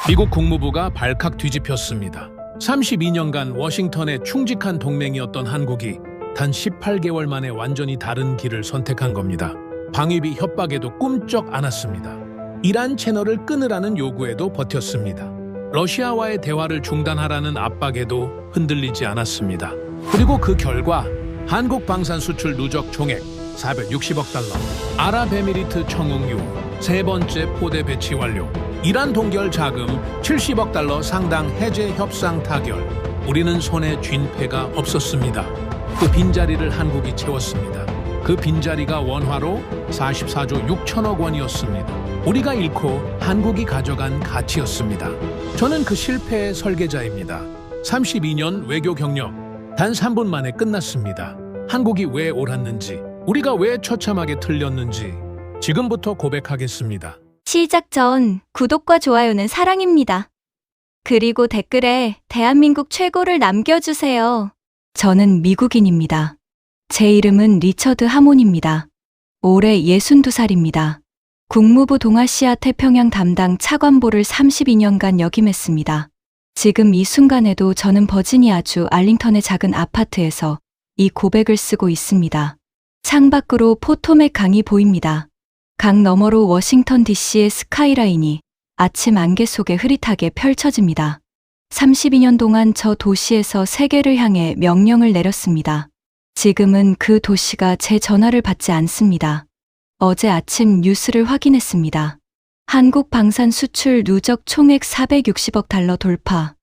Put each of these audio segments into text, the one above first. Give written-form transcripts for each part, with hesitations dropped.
미국 국무부가 발칵 뒤집혔습니다. 32년간 워싱턴에 충직한 동맹이었던 한국이 단 18개월 만에 완전히 다른 길을 선택한 겁니다. 방위비 협박에도 꿈쩍 않았습니다. 이란 채널을 끊으라는 요구에도 버텼습니다. 러시아와의 대화를 중단하라는 압박에도 흔들리지 않았습니다. 그리고 그 결과 한국 방산 수출 누적 총액 460억 달러, 아랍에미리트 청응 이후 세 번째 포대 배치 완료, 이란 동결 자금 70억 달러 상당 해제 협상 타결. 우리는 손에 쥔 패가 없었습니다. 그 빈자리를 한국이 채웠습니다. 그 빈자리가 원화로 44조 6천억 원이었습니다. 우리가 잃고 한국이 가져간 가치였습니다. 저는 그 실패의 설계자입니다. 32년 외교 경력 단 3분 만에 끝났습니다. 한국이 왜 옳았는지, 우리가 왜 처참하게 틀렸는지 지금부터 고백하겠습니다. 시작 전 구독과 좋아요는 사랑입니다. 그리고 댓글에 대한민국 최고를 남겨주세요. 저는 미국인입니다. 제 이름은 리처드 하몬입니다. 올해 62살입니다. 국무부 동아시아 태평양 담당 차관보를 32년간 역임했습니다. 지금 이 순간에도 저는 버지니아주 알링턴의 작은 아파트에서 이 고백을 쓰고 있습니다. 창밖으로 포토맥 강이 보입니다. 강 너머로 워싱턴 DC의 스카이라인이 아침 안개 속에 흐릿하게 펼쳐집니다. 32년 동안 저 도시에서 세계를 향해 명령을 내렸습니다. 지금은 그 도시가 제 전화를 받지 않습니다. 어제 아침 뉴스를 확인했습니다. 한국 방산 수출 누적 총액 460억 달러 돌파.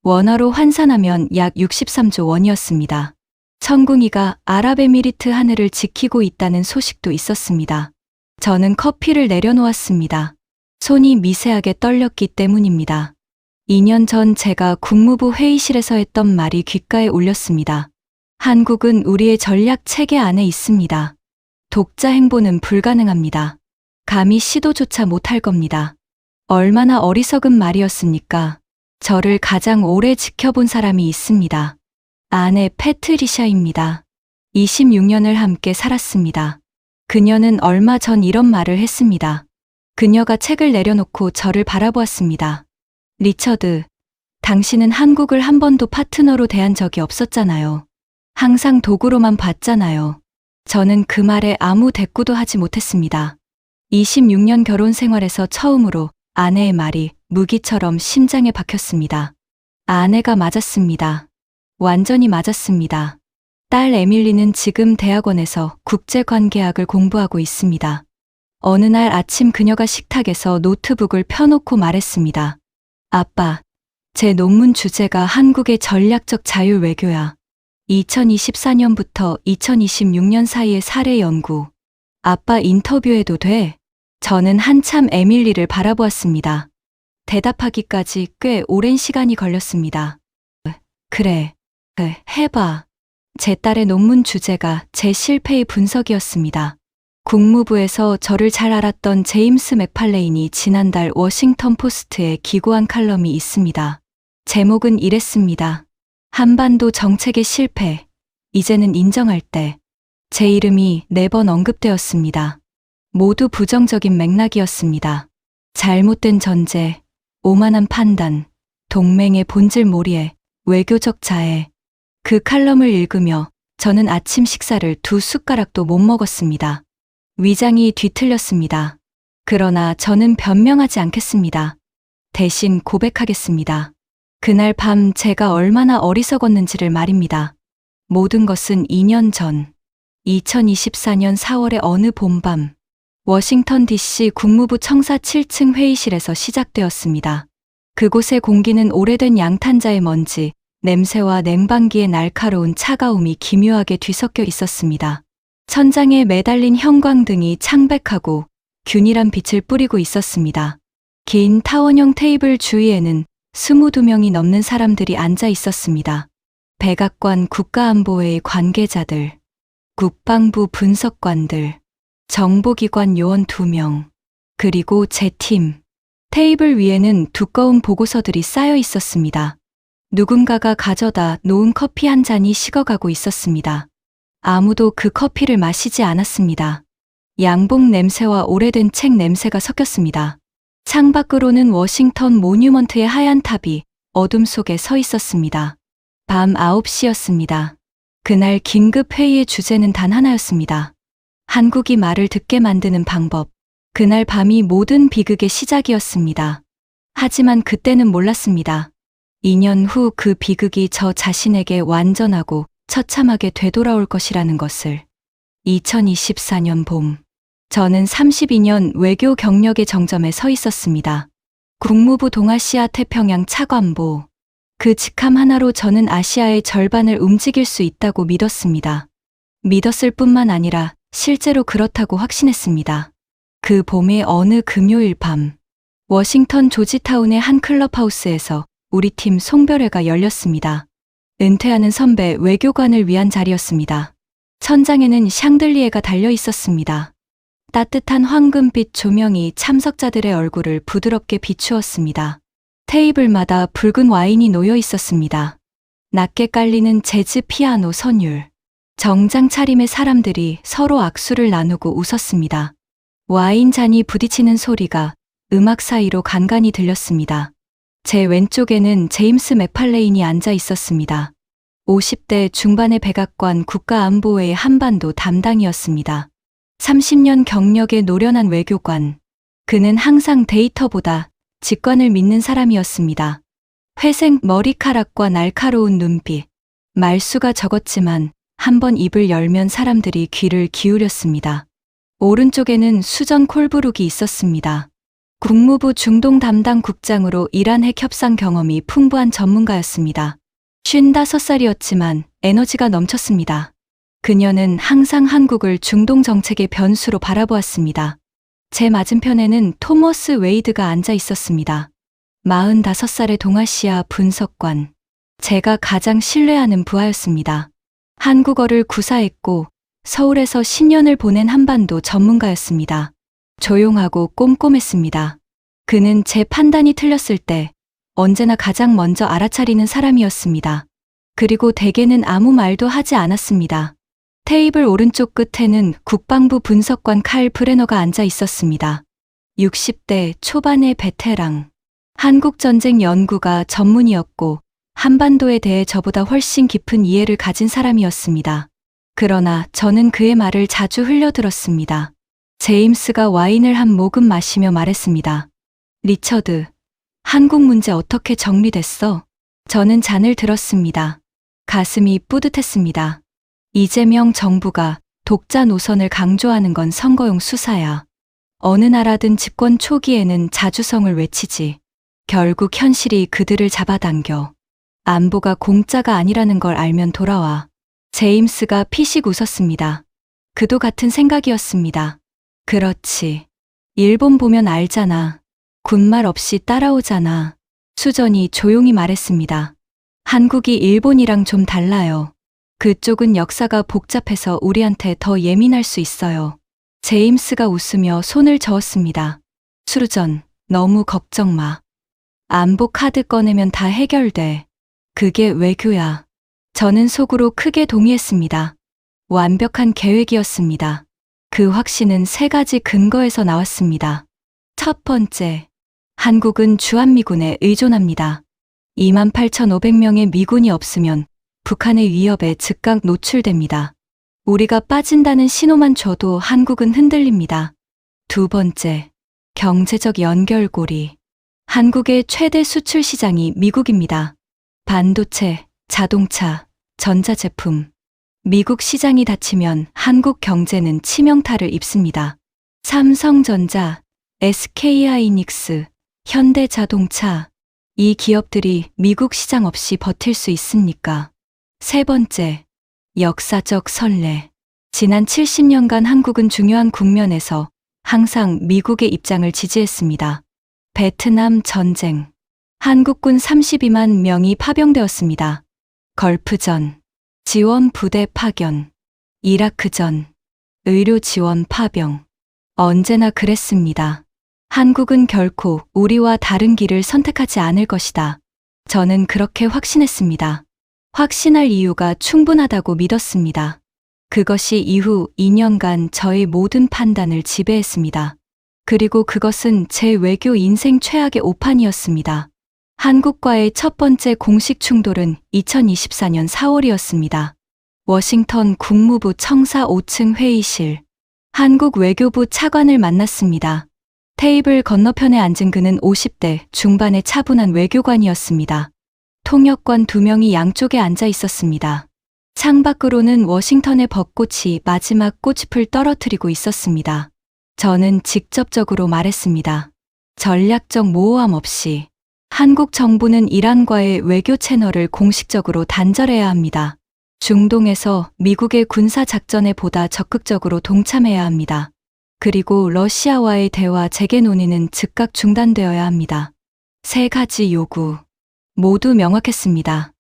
원화로 환산하면 약 63조 원이었습니다. 천궁이가 아랍에미리트 하늘을 지키고 있다는 소식도 있었습니다. 저는 커피를 내려놓았습니다. 손이 미세하게 떨렸기 때문입니다. 2년 전 제가 국무부 회의실에서 했던 말이 귓가에 울렸습니다. 한국은 우리의 전략 체계 안에 있습니다. 독자 행보는 불가능합니다. 감히 시도조차 못할 겁니다. 얼마나 어리석은 말이었습니까? 저를 가장 오래 지켜본 사람이 있습니다. 아내 패트리샤입니다. 26년을 함께 살았습니다. 그녀는 얼마 전 이런 말을 했습니다. 그녀가 책을 내려놓고 저를 바라보았습니다. 리처드, 당신은 한국을 한 번도 파트너로 대한 적이 없었잖아요. 항상 도구로만 봤잖아요. 저는 그 말에 아무 대꾸도 하지 못했습니다. 26년 결혼 생활에서 처음으로 아내의 말이 무기처럼 심장에 박혔습니다. 아내가 맞았습니다. 완전히 맞았습니다. 딸 에밀리는 지금 대학원에서 국제관계학을 공부하고 있습니다. 어느 날 아침 그녀가 식탁에서 노트북을 펴놓고 말했습니다. 아빠, 제 논문 주제가 한국의 전략적 자율 외교야. 2024년부터 2026년 사이의 사례 연구. 아빠 인터뷰해도 돼? 저는 한참 에밀리를 바라보았습니다. 대답하기까지 꽤 오랜 시간이 걸렸습니다. 그래, 해봐. 제 딸의 논문 주제가 제 실패의 분석이었습니다. 국무부에서 저를 잘 알았던 제임스 맥팔레인이 지난달 워싱턴 포스트에 기고한 칼럼이 있습니다. 제목은 이랬습니다. 한반도 정책의 실패, 이제는 인정할 때. 제 이름이 4번 언급되었습니다. 모두 부정적인 맥락이었습니다. 잘못된 전제, 오만한 판단, 동맹의 본질 몰이에, 외교적 자해. 그 칼럼을 읽으며 저는 아침 식사를 2숟가락도 못 먹었습니다. 위장이 뒤틀렸습니다. 그러나 저는 변명하지 않겠습니다. 대신 고백하겠습니다. 그날 밤 제가 얼마나 어리석었는지를 말입니다. 모든 것은 2년 전, 2024년 4월의 어느 봄밤, 워싱턴 DC 국무부 청사 7층 회의실에서 시작되었습니다. 그곳의 공기는 오래된 양탄자의 먼지, 냄새와 냉방기의 날카로운 차가움이 기묘하게 뒤섞여 있었습니다. 천장에 매달린 형광등이 창백하고 균일한 빛을 뿌리고 있었습니다. 긴 타원형 테이블 주위에는 22명이 넘는 사람들이 앉아 있었습니다. 백악관 국가안보회의 관계자들, 국방부 분석관들, 정보기관 요원 2명, 그리고 제 팀. 테이블 위에는 두꺼운 보고서들이 쌓여 있었습니다. 누군가가 가져다 놓은 커피 한 잔이 식어가고 있었습니다. 아무도 그 커피를 마시지 않았습니다. 양복 냄새와 오래된 책 냄새가 섞였습니다. 창밖으로는 워싱턴 모뉴먼트의 하얀 탑이 어둠 속에 서 있었습니다. 밤 9시였습니다. 그날 긴급 회의의 주제는 단 하나였습니다. 한국이 말을 듣게 만드는 방법. 그날 밤이 모든 비극의 시작이었습니다. 하지만 그때는 몰랐습니다. 2년 후 그 비극이 저 자신에게 완전하고 처참하게 되돌아올 것이라는 것을. 2024년 봄. 저는 32년 외교 경력의 정점에 서 있었습니다. 국무부 동아시아 태평양 차관보. 그 직함 하나로 저는 아시아의 절반을 움직일 수 있다고 믿었습니다. 믿었을 뿐만 아니라 실제로 그렇다고 확신했습니다. 그 봄의 어느 금요일 밤, 워싱턴 조지타운의 한 클럽하우스에서 우리 팀 송별회가 열렸습니다. 은퇴하는 선배 외교관을 위한 자리였습니다. 천장에는 샹들리에가 달려 있었습니다. 따뜻한 황금빛 조명이 참석자들의 얼굴을 부드럽게 비추었습니다. 테이블마다 붉은 와인이 놓여 있었습니다. 낮게 깔리는 재즈 피아노 선율. 정장 차림의 사람들이 서로 악수를 나누고 웃었습니다. 와인 잔이 부딪히는 소리가 음악 사이로 간간히 들렸습니다. 제 왼쪽에는 제임스 맥팔레인이 앉아 있었습니다. 50대 중반의 백악관 국가안보회의 한반도 담당이었습니다. 30년 경력의 노련한 외교관. 그는 항상 데이터보다 직관을 믿는 사람이었습니다. 회색 머리카락과 날카로운 눈빛. 말수가 적었지만 한번 입을 열면 사람들이 귀를 기울였습니다. 오른쪽에는 수전 콜브룩이 있었습니다. 국무부 중동 담당 국장으로 이란 핵 협상 경험이 풍부한 전문가였습니다. 55살이었지만 에너지가 넘쳤습니다. 그녀는 항상 한국을 중동 정책의 변수로 바라보았습니다. 제 맞은편에는 토머스 웨이드가 앉아 있었습니다. 45살의 동아시아 분석관. 제가 가장 신뢰하는 부하였습니다. 한국어를 구사했고 서울에서 10년을 보낸 한반도 전문가였습니다. 조용하고 꼼꼼했습니다. 그는 제 판단이 틀렸을 때 언제나 가장 먼저 알아차리는 사람이었습니다. 그리고 대개는 아무 말도 하지 않았습니다. 테이블 오른쪽 끝에는 국방부 분석관 칼 브레너가 앉아 있었습니다. 60대 초반의 베테랑. 한국전쟁 연구가 전문이었고 한반도에 대해 저보다 훨씬 깊은 이해를 가진 사람이었습니다. 그러나 저는 그의 말을 자주 흘려들었습니다. 제임스가 와인을 한 모금 마시며 말했습니다. 리처드, 한국 문제 어떻게 정리됐어? 저는 잔을 들었습니다. 가슴이 뿌듯했습니다. 이재명 정부가 독자 노선을 강조하는 건 선거용 수사야. 어느 나라든 집권 초기에는 자주성을 외치지. 결국 현실이 그들을 잡아당겨. 안보가 공짜가 아니라는 걸 알면 돌아와. 제임스가 피식 웃었습니다. 그도 같은 생각이었습니다. 그렇지. 일본 보면 알잖아. 군말 없이 따라오잖아. 수전이 조용히 말했습니다. 한국이 일본이랑 좀 달라요. 그쪽은 역사가 복잡해서 우리한테 더 예민할 수 있어요. 제임스가 웃으며 손을 저었습니다. 수전, 너무 걱정 마. 안보 카드 꺼내면 다 해결돼. 그게 외교야. 저는 속으로 크게 동의했습니다. 완벽한 계획이었습니다. 그 확신은 3가지 근거에서 나왔습니다. 첫 번째, 한국은 주한미군에 의존합니다. 28,500명의 미군이 없으면 북한의 위협에 즉각 노출됩니다. 우리가 빠진다는 신호만 줘도 한국은 흔들립니다. 두 번째, 경제적 연결고리. 한국의 최대 수출 시장이 미국입니다. 반도체, 자동차, 전자제품. 미국 시장이 닫히면 한국 경제는 치명타를 입습니다. 삼성전자, SK하이닉스, 현대자동차. 이 기업들이 미국 시장 없이 버틸 수 있습니까? 세 번째, 역사적 선례. 지난 70년간 한국은 중요한 국면에서 항상 미국의 입장을 지지했습니다. 베트남 전쟁. 한국군 32만 명이 파병되었습니다. 걸프전. 지원 부대 파견. 이라크전. 의료 지원 파병. 언제나 그랬습니다. 한국은 결코 우리와 다른 길을 선택하지 않을 것이다. 저는 그렇게 확신했습니다. 확신할 이유가 충분하다고 믿었습니다. 그것이 이후 2년간 저의 모든 판단을 지배했습니다. 그리고 그것은 제 외교 인생 최악의 오판이었습니다. 한국과의 첫 번째 공식 충돌은 2024년 4월이었습니다. 워싱턴 국무부 청사 5층 회의실. 한국 외교부 차관을 만났습니다. 테이블 건너편에 앉은 그는 50대 중반의 차분한 외교관이었습니다. 통역관 2명이 양쪽에 앉아 있었습니다. 창밖으로는 워싱턴의 벚꽃이 마지막 꽃잎을 떨어뜨리고 있었습니다. 저는 직접적으로 말했습니다. 전략적 모호함 없이 한국 정부는 이란과의 외교 채널을 공식적으로 단절해야 합니다. 중동에서 미국의 군사 작전에 보다 적극적으로 동참해야 합니다. 그리고 러시아와의 대화 재개 논의는 즉각 중단되어야 합니다. 3가지 요구. 모두 명확했습니다.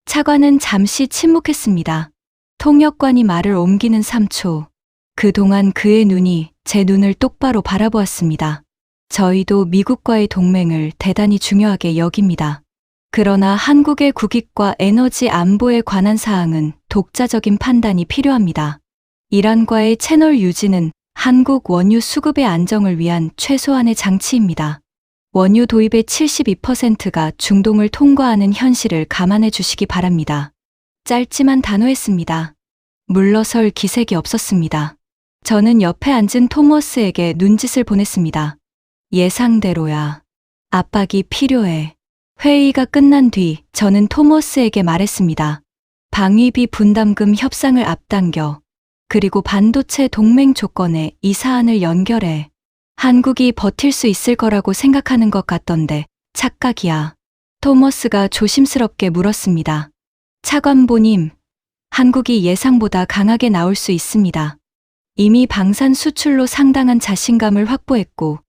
차관은 잠시 침묵했습니다. 통역관이 말을 옮기는 3초. 그동안 그의 눈이 제 눈을 똑바로 바라보았습니다. 저희도 미국과의 동맹을 대단히 중요하게 여깁니다. 그러나 한국의 국익과 에너지 안보에 관한 사항은 독자적인 판단이 필요합니다. 이란과의 채널 유지는 한국 원유 수급의 안정을 위한 최소한의 장치입니다. 원유 도입의 72%가 중동을 통과하는 현실을 감안해 주시기 바랍니다. 짧지만 단호했습니다. 물러설 기색이 없었습니다. 저는 옆에 앉은 토머스에게 눈짓을 보냈습니다. 예상대로야. 압박이 필요해. 회의가 끝난 뒤 저는 토머스에게 말했습니다. 방위비 분담금 협상을 앞당겨. 그리고 반도체 동맹 조건에 이 사안을 연결해. 한국이 버틸 수 있을 거라고 생각하는 것 같던데 착각이야. 토머스가 조심스럽게 물었습니다. 차관보님, 한국이 예상보다 강하게 나올 수 있습니다. 이미 방산 수출로 상당한 자신감을 확보했고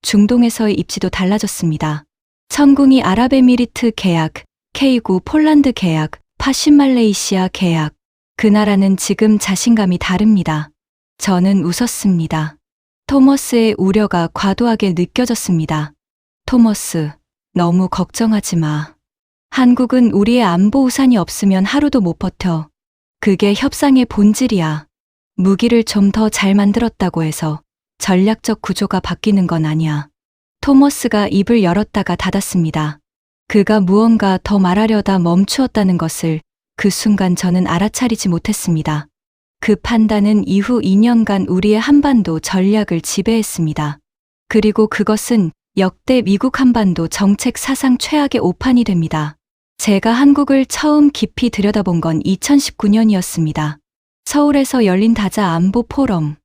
중동에서의 입지도 달라졌습니다. 천궁이 아랍에미리트 계약, K9 폴란드 계약, 파신말레이시아 계약. 그 나라는 지금 자신감이 다릅니다. 저는 웃었습니다. 토머스의 우려가 과도하게 느껴졌습니다. 토머스, 너무 걱정하지 마. 한국은 우리의 안보 우산이 없으면 하루도 못 버텨. 그게 협상의 본질이야. 무기를 좀 더 잘 만들었다고 해서 전략적 구조가 바뀌는 건 아니야. 토머스가 입을 열었다가 닫았습니다. 그가 무언가 더 말하려다 멈추었다는 것을 그 순간 저는 알아차리지 못했습니다. 그 판단은 이후 2년간 우리의 한반도 전략을 지배했습니다. 그리고 그것은 역대 미국 한반도 정책 사상 최악의 오판이 됩니다. 제가 한국을 처음 깊이 들여다본 건 2019년이었습니다. 서울에서 열린 다자 안보 포럼.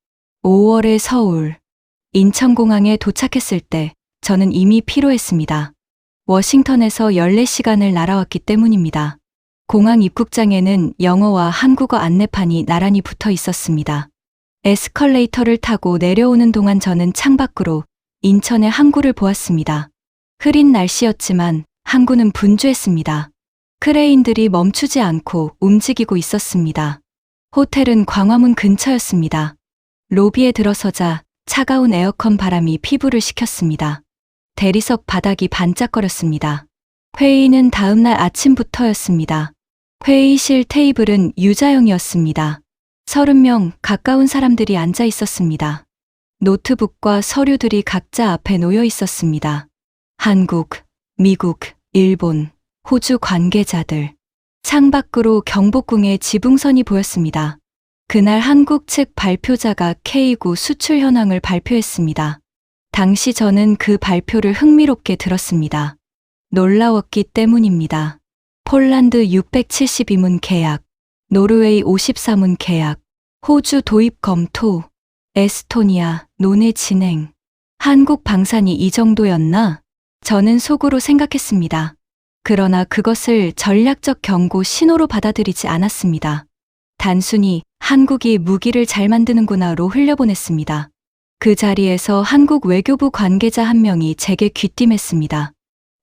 5월의 서울. 인천공항에 도착했을 때 저는 이미 피로했습니다. 워싱턴에서 14시간을 날아왔기 때문입니다. 공항 입국장에는 영어와 한국어 안내판이 나란히 붙어 있었습니다. 에스컬레이터를 타고 내려오는 동안 저는 창밖으로 인천의 항구를 보았습니다. 흐린 날씨였지만 항구는 분주했습니다. 크레인들이 멈추지 않고 움직이고 있었습니다. 호텔은 광화문 근처였습니다. 로비에 들어서자 차가운 에어컨 바람이 피부를 식혔습니다. 대리석 바닥이 반짝거렸습니다. 회의는 다음날 아침부터였습니다. 회의실 테이블은 U자형이었습니다. 30명 가까운 사람들이 앉아 있었습니다. 노트북과 서류들이 각자 앞에 놓여 있었습니다. 한국, 미국, 일본, 호주 관계자들. 창밖으로 경복궁의 지붕선이 보였습니다. 그날 한국 측 발표자가 K9 수출 현황을 발표했습니다. 당시 저는 그 발표를 흥미롭게 들었습니다. 놀라웠기 때문입니다. 폴란드 672문 계약, 노르웨이 54문 계약, 호주 도입 검토, 에스토니아 논의 진행. 한국 방산이 이 정도였나? 저는 속으로 생각했습니다. 그러나 그것을 전략적 경고 신호로 받아들이지 않았습니다. 단순히 한국이 무기를 잘 만드는구나로 흘려보냈습니다. 그 자리에서 한국 외교부 관계자 한 명이 제게 귀띔했습니다.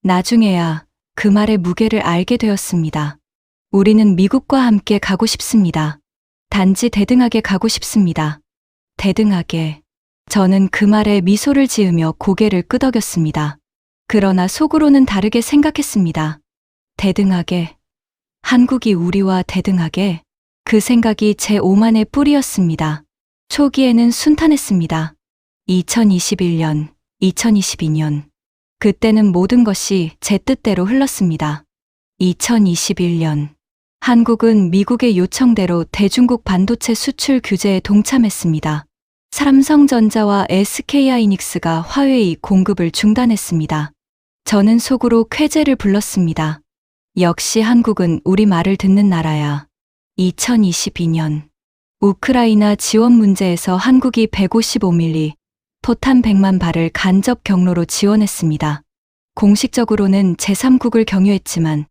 나중에야 그 말의 무게를 알게 되었습니다. 우리는 미국과 함께 가고 싶습니다. 단지 대등하게 가고 싶습니다. 대등하게. 저는 그 말에 미소를 지으며 고개를 끄덕였습니다. 그러나 속으로는 다르게 생각했습니다. 대등하게. 한국이 우리와 대등하게. 그 생각이 제 오만의 뿌리였습니다. 초기에는 순탄했습니다. 2021년, 2022년. 그때는 모든 것이 제 뜻대로 흘렀습니다. 2021년. 한국은 미국의 요청대로 대중국 반도체 수출 규제에 동참했습니다. 삼성전자와 SK하이닉스가 화웨이 공급을 중단했습니다. 저는 속으로 쾌재를 불렀습니다. 역시 한국은 우리 말을 듣는 나라야. 2022년. 우크라이나 지원 문제에서 한국이 155mm, 포탄 100만 발을 간접 경로로 지원했습니다. 공식적으로는 제3국을 경유했지만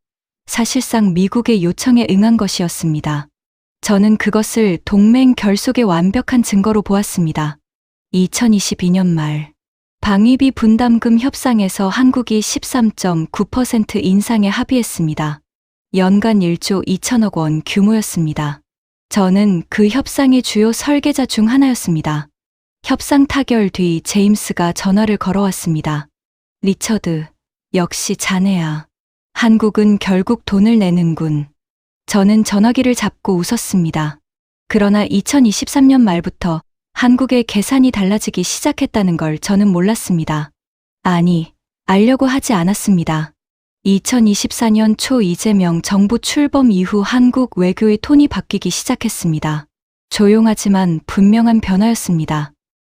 사실상 미국의 요청에 응한 것이었습니다. 저는 그것을 동맹 결속의 완벽한 증거로 보았습니다. 2022년 말. 방위비 분담금 협상에서 한국이 13.9% 인상에 합의했습니다. 연간 1조 2천억 원 규모였습니다. 저는 그 협상의 주요 설계자 중 하나였습니다. 협상 타결 뒤 제임스가 전화를 걸어왔습니다. 리처드, 역시 자네야. 한국은 결국 돈을 내는군. 저는 전화기를 잡고 웃었습니다. 그러나 2023년 말부터 한국의 계산이 달라지기 시작했다는 걸 저는 몰랐습니다. 아니, 알려고 하지 않았습니다. 2024년 초 이재명 정부 출범 이후 한국 외교의 톤이 바뀌기 시작했습니다. 조용하지만 분명한 변화였습니다.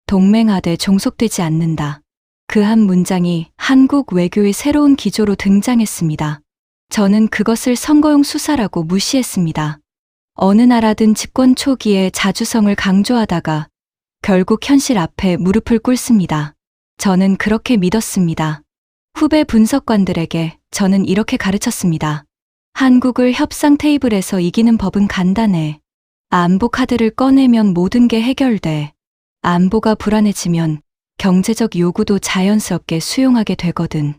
동맹하되 종속되지 않는다. 그 한 문장이 한국 외교의 새로운 기조로 등장했습니다. 저는 그것을 선거용 수사라고 무시했습니다. 어느 나라든 집권 초기에 자주성을 강조하다가 결국 현실 앞에 무릎을 꿇습니다. 저는 그렇게 믿었습니다. 후배 분석관들에게 저는 이렇게 가르쳤습니다. 한국을 협상 테이블에서 이기는 법은 간단해. 안보 카드를 꺼내면 모든 게 해결돼. 안보가 불안해지면 경제적 요구도 자연스럽게 수용하게 되거든.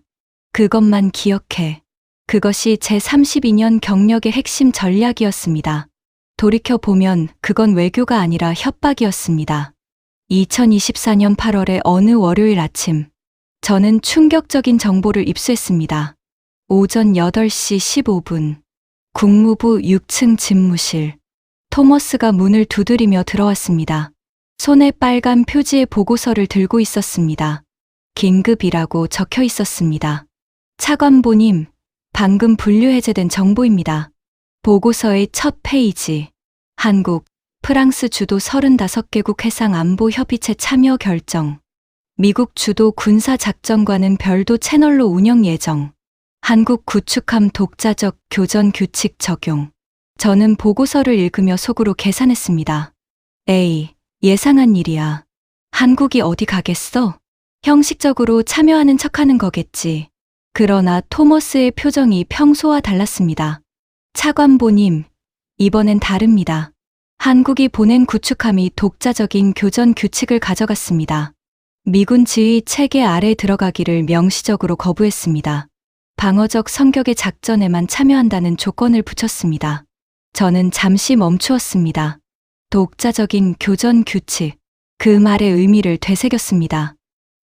그것만 기억해. 그것이 제 32년 경력의 핵심 전략이었습니다. 돌이켜보면 그건 외교가 아니라 협박이었습니다. 2024년 8월의 어느 월요일 아침, 저는 충격적인 정보를 입수했습니다. 오전 8시 15분, 국무부 6층 집무실. 토머스가 문을 두드리며 들어왔습니다. 손에 빨간 표지의 보고서를 들고 있었습니다. 긴급이라고 적혀 있었습니다. 차관보님, 방금 분류해제된 정보입니다. 보고서의 첫 페이지. 한국, 프랑스 주도 35개국 해상안보협의체 참여 결정. 미국 주도 군사작전과는 별도 채널로 운영 예정. 한국 구축함 독자적 교전 규칙 적용. 저는 보고서를 읽으며 속으로 계산했습니다. 에이, 예상한 일이야. 한국이 어디 가겠어? 형식적으로 참여하는 척하는 거겠지. 그러나 토머스의 표정이 평소와 달랐습니다. 차관보님, 이번엔 다릅니다. 한국이 보낸 구축함이 독자적인 교전 규칙을 가져갔습니다. 미군 지휘 체계 아래 들어가기를 명시적으로 거부했습니다. 방어적 성격의 작전에만 참여한다는 조건을 붙였습니다. 저는 잠시 멈추었습니다. 독자적인 교전 규칙, 그 말의 의미를 되새겼습니다.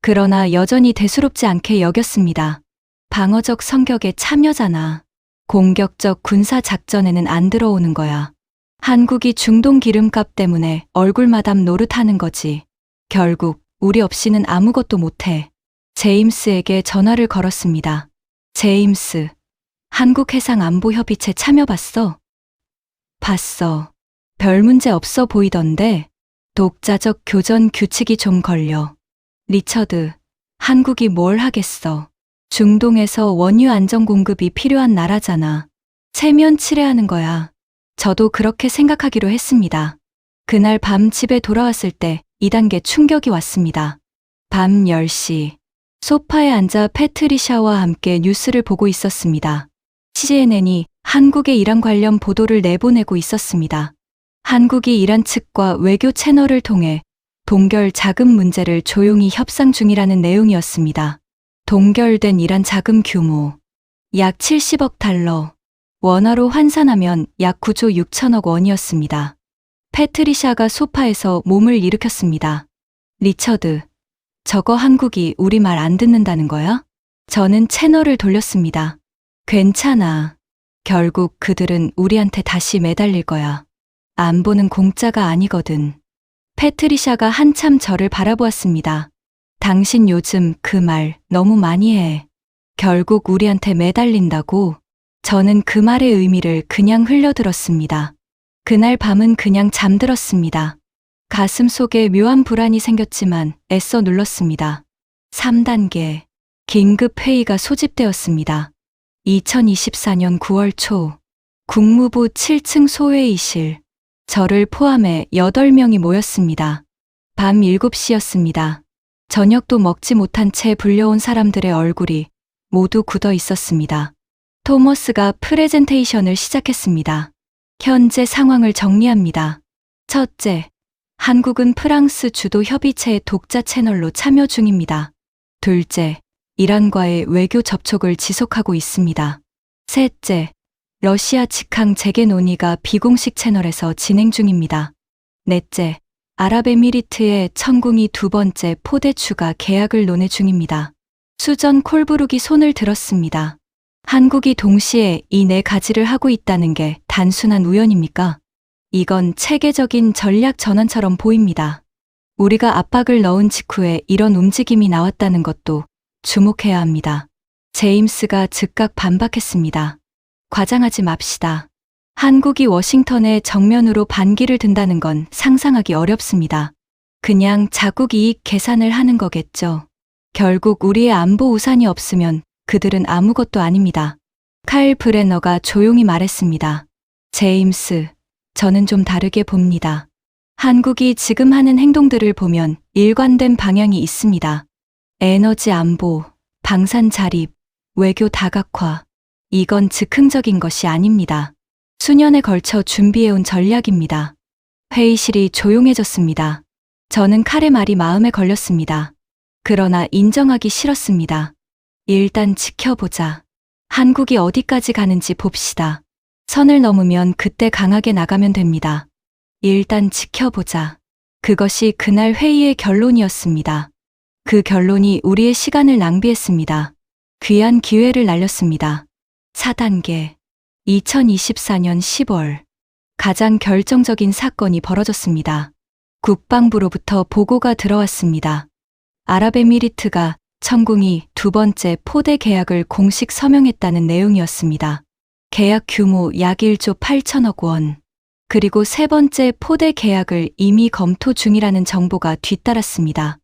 그러나 여전히 대수롭지 않게 여겼습니다. 방어적 성격의 참여잖아. 공격적 군사작전에는 안 들어오는 거야. 한국이 중동 기름값 때문에 얼굴마담 노릇하는 거지. 결국 우리 없이는 아무것도 못해. 제임스에게 전화를 걸었습니다. 제임스, 한국해상안보협의체 참여 봤어? 봤어. 별 문제 없어 보이던데. 독자적 교전 규칙이 좀 걸려. 리처드, 한국이 뭘 하겠어. 중동에서 원유 안정 공급이 필요한 나라잖아. 체면 칠해하는 거야. 저도 그렇게 생각하기로 했습니다. 그날 밤 집에 돌아왔을 때 2단계 충격이 왔습니다. 밤 10시. 소파에 앉아 패트리샤와 함께 뉴스를 보고 있었습니다. CNN이 한국의 이란 관련 보도를 내보내고 있었습니다. 한국이 이란 측과 외교 채널을 통해 동결 자금 문제를 조용히 협상 중이라는 내용이었습니다. 동결된 이란 자금 규모 약 70억 달러, 원화로 환산하면 약 9조 6천억 원이었습니다. 패트리샤가 소파에서 몸을 일으켰습니다. 리처드, 저거 한국이 우리 말 안 듣는다는 거야? 저는 채널을 돌렸습니다. 괜찮아. 결국 그들은 우리한테 다시 매달릴 거야. 안보는 공짜가 아니거든. 패트리샤가 한참 저를 바라보았습니다. 당신 요즘 그 말 너무 많이 해. 결국 우리한테 매달린다고? 저는 그 말의 의미를 그냥 흘려들었습니다. 그날 밤은 그냥 잠들었습니다. 가슴 속에 묘한 불안이 생겼지만 애써 눌렀습니다. 3단계. 긴급 회의가 소집되었습니다. 2024년 9월 초. 국무부 7층 소회의실. 저를 포함해 8명이 모였습니다. 밤 7시였습니다. 저녁도 먹지 못한 채 불려온 사람들의 얼굴이 모두 굳어 있었습니다. 토머스가 프레젠테이션을 시작했습니다. 현재 상황을 정리합니다. 첫째, 한국은 프랑스 주도 협의체의 독자 채널로 참여 중입니다. 둘째, 이란과의 외교 접촉을 지속하고 있습니다. 셋째, 러시아 직항 재개 논의가 비공식 채널에서 진행 중입니다. 넷째, 아랍에미리트의 천궁이 두 번째 포대 추가 계약을 논의 중입니다. 수전 콜브룩이 손을 들었습니다. 한국이 동시에 이 네 가지를 하고 있다는 게 단순한 우연입니까? 이건 체계적인 전략 전환처럼 보입니다. 우리가 압박을 넣은 직후에 이런 움직임이 나왔다는 것도 주목해야 합니다. 제임스가 즉각 반박했습니다. 과장하지 맙시다. 한국이 워싱턴에 정면으로 반기를 든다는 건 상상하기 어렵습니다. 그냥 자국 이익 계산을 하는 거겠죠. 결국 우리의 안보 우산이 없으면 그들은 아무것도 아닙니다. 칼 브레너가 조용히 말했습니다. 제임스, 저는 좀 다르게 봅니다. 한국이 지금 하는 행동들을 보면 일관된 방향이 있습니다. 에너지 안보, 방산 자립, 외교 다각화. 이건 즉흥적인 것이 아닙니다. 수년에 걸쳐 준비해온 전략입니다. 회의실이 조용해졌습니다. 저는 칼의 말이 마음에 걸렸습니다. 그러나 인정하기 싫었습니다. 일단 지켜보자. 한국이 어디까지 가는지 봅시다. 선을 넘으면 그때 강하게 나가면 됩니다. 일단 지켜보자. 그것이 그날 회의의 결론이었습니다. 그 결론이 우리의 시간을 낭비했습니다. 귀한 기회를 날렸습니다. 4단계. 2024년 10월. 가장 결정적인 사건이 벌어졌습니다. 국방부로부터 보고가 들어왔습니다. 아랍에미리트가 천궁이 두 번째 포대 계약을 공식 서명했다는 내용이었습니다. 계약 규모 약 1조 8천억 원. 그리고 세 번째 포대 계약을 이미 검토 중이라는 정보가 뒤따랐습니다.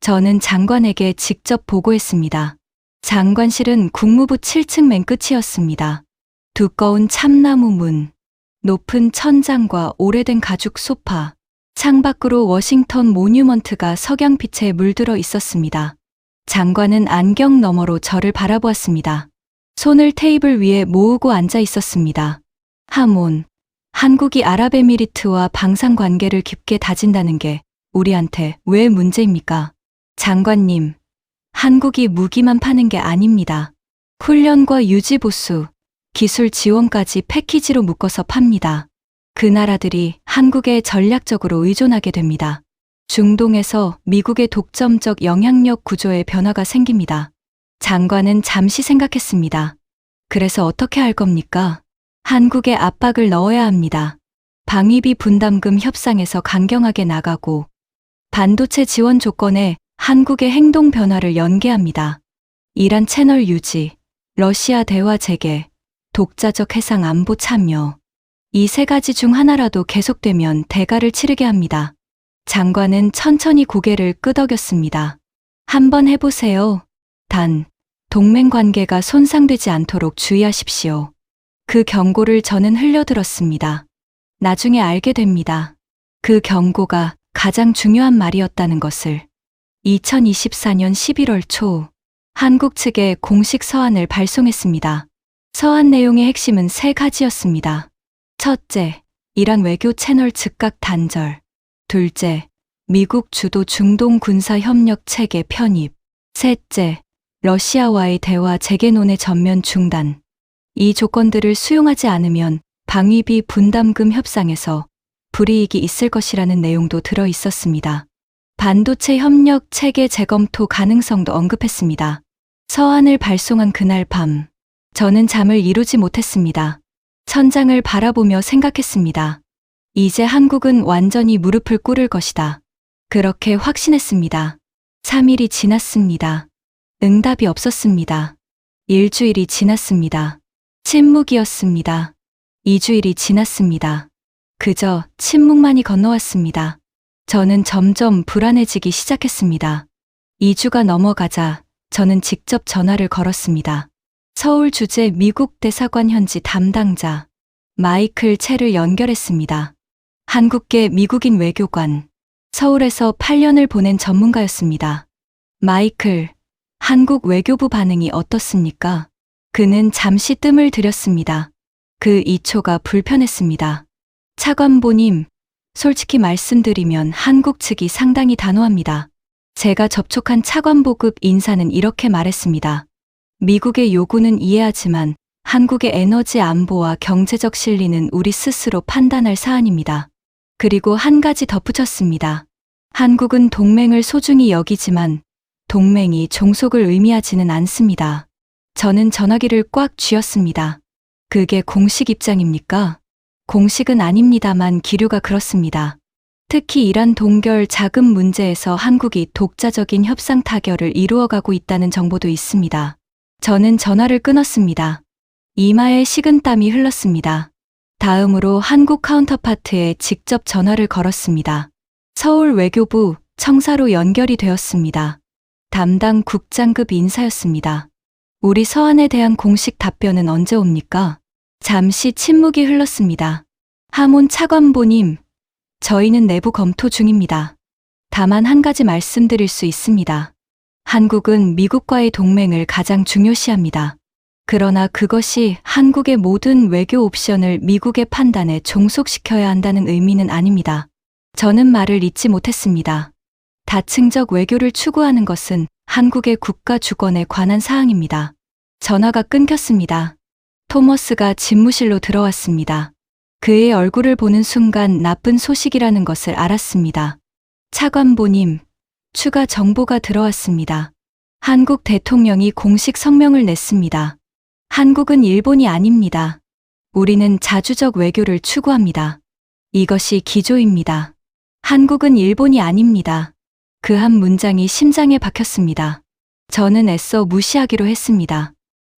저는 장관에게 직접 보고했습니다. 장관실은 국무부 7층 맨 끝이었습니다. 두꺼운 참나무 문, 높은 천장과 오래된 가죽 소파, 창밖으로 워싱턴 모뉴먼트가 석양빛에 물들어 있었습니다. 장관은 안경 너머로 저를 바라보았습니다. 손을 테이블 위에 모으고 앉아 있었습니다. 하몬, 한국이 아랍에미리트와 방산 관계를 깊게 다진다는 게 우리한테 왜 문제입니까? 장관님, 한국이 무기만 파는 게 아닙니다. 훈련과 유지 보수, 기술 지원까지 패키지로 묶어서 팝니다. 그 나라들이 한국에 전략적으로 의존하게 됩니다. 중동에서 미국의 독점적 영향력 구조에 변화가 생깁니다. 장관은 잠시 생각했습니다. 그래서 어떻게 할 겁니까? 한국에 압박을 넣어야 합니다. 방위비 분담금 협상에서 강경하게 나가고 반도체 지원 조건에 한국의 행동 변화를 연계합니다. 이란 채널 유지, 러시아 대화 재개, 독자적 해상 안보 참여. 이 세 가지 중 하나라도 계속되면 대가를 치르게 합니다. 장관은 천천히 고개를 끄덕였습니다. 한번 해보세요. 단, 동맹 관계가 손상되지 않도록 주의하십시오. 그 경고를 저는 흘려들었습니다. 나중에 알게 됩니다. 그 경고가 가장 중요한 말이었다는 것을. 2024년 11월 초, 한국 측에 공식 서한을 발송했습니다. 서한 내용의 핵심은 세 가지였습니다. 첫째, 이란 외교 채널 즉각 단절. 둘째, 미국 주도 중동 군사 협력 체계 편입. 셋째, 러시아와의 대화 재개논의 전면 중단. 이 조건들을 수용하지 않으면 방위비 분담금 협상에서 불이익이 있을 것이라는 내용도 들어 있었습니다. 반도체 협력 체계 재검토 가능성도 언급했습니다. 서한을 발송한 그날 밤, 저는 잠을 이루지 못했습니다. 천장을 바라보며 생각했습니다. 이제 한국은 완전히 무릎을 꿇을 것이다. 그렇게 확신했습니다. 3일이 지났습니다. 응답이 없었습니다. 일주일이 지났습니다. 침묵이었습니다. 2주일이 지났습니다. 그저 침묵만이 건너왔습니다. 저는 점점 불안해지기 시작했습니다. 2주가 넘어가자 저는 직접 전화를 걸었습니다. 서울 주재 미국 대사관 현지 담당자 마이클 채를 연결했습니다. 한국계 미국인 외교관, 서울에서 8년을 보낸 전문가였습니다. 마이클, 한국 외교부 반응이 어떻습니까? 그는 잠시 뜸을 들였습니다. 그 2초가 불편했습니다. 차관보님, 솔직히 말씀드리면 한국 측이 상당히 단호합니다. 제가 접촉한 차관보급 인사는 이렇게 말했습니다. 미국의 요구는 이해하지만 한국의 에너지 안보와 경제적 실리는 우리 스스로 판단할 사안입니다. 그리고 한 가지 덧붙였습니다. 한국은 동맹을 소중히 여기지만 동맹이 종속을 의미하지는 않습니다. 저는 전화기를 꽉 쥐었습니다. 그게 공식 입장입니까? 공식은 아닙니다만 기류가 그렇습니다. 특히 이란 동결 자금 문제에서 한국이 독자적인 협상 타결을 이루어가고 있다는 정보도 있습니다. 저는 전화를 끊었습니다. 이마에 식은땀이 흘렀습니다. 다음으로 한국 카운터파트에 직접 전화를 걸었습니다. 서울 외교부 청사로 연결이 되었습니다. 담당 국장급 인사였습니다. 우리 서한에 대한 공식 답변은 언제 옵니까? 잠시 침묵이 흘렀습니다. 하몬 차관보님, 저희는 내부 검토 중입니다. 다만 한 가지 말씀드릴 수 있습니다. 한국은 미국과의 동맹을 가장 중요시합니다. 그러나 그것이 한국의 모든 외교 옵션을 미국의 판단에 종속시켜야 한다는 의미는 아닙니다. 저는 말을 잇지 못했습니다. 다층적 외교를 추구하는 것은 한국의 국가 주권에 관한 사항입니다. 전화가 끊겼습니다. 토머스가 집무실로 들어왔습니다. 그의 얼굴을 보는 순간 나쁜 소식이라는 것을 알았습니다. 차관보님, 추가 정보가 들어왔습니다. 한국 대통령이 공식 성명을 냈습니다. 한국은 일본이 아닙니다. 우리는 자주적 외교를 추구합니다. 이것이 기조입니다. 한국은 일본이 아닙니다. 그 한 문장이 심장에 박혔습니다. 저는 애써 무시하기로 했습니다.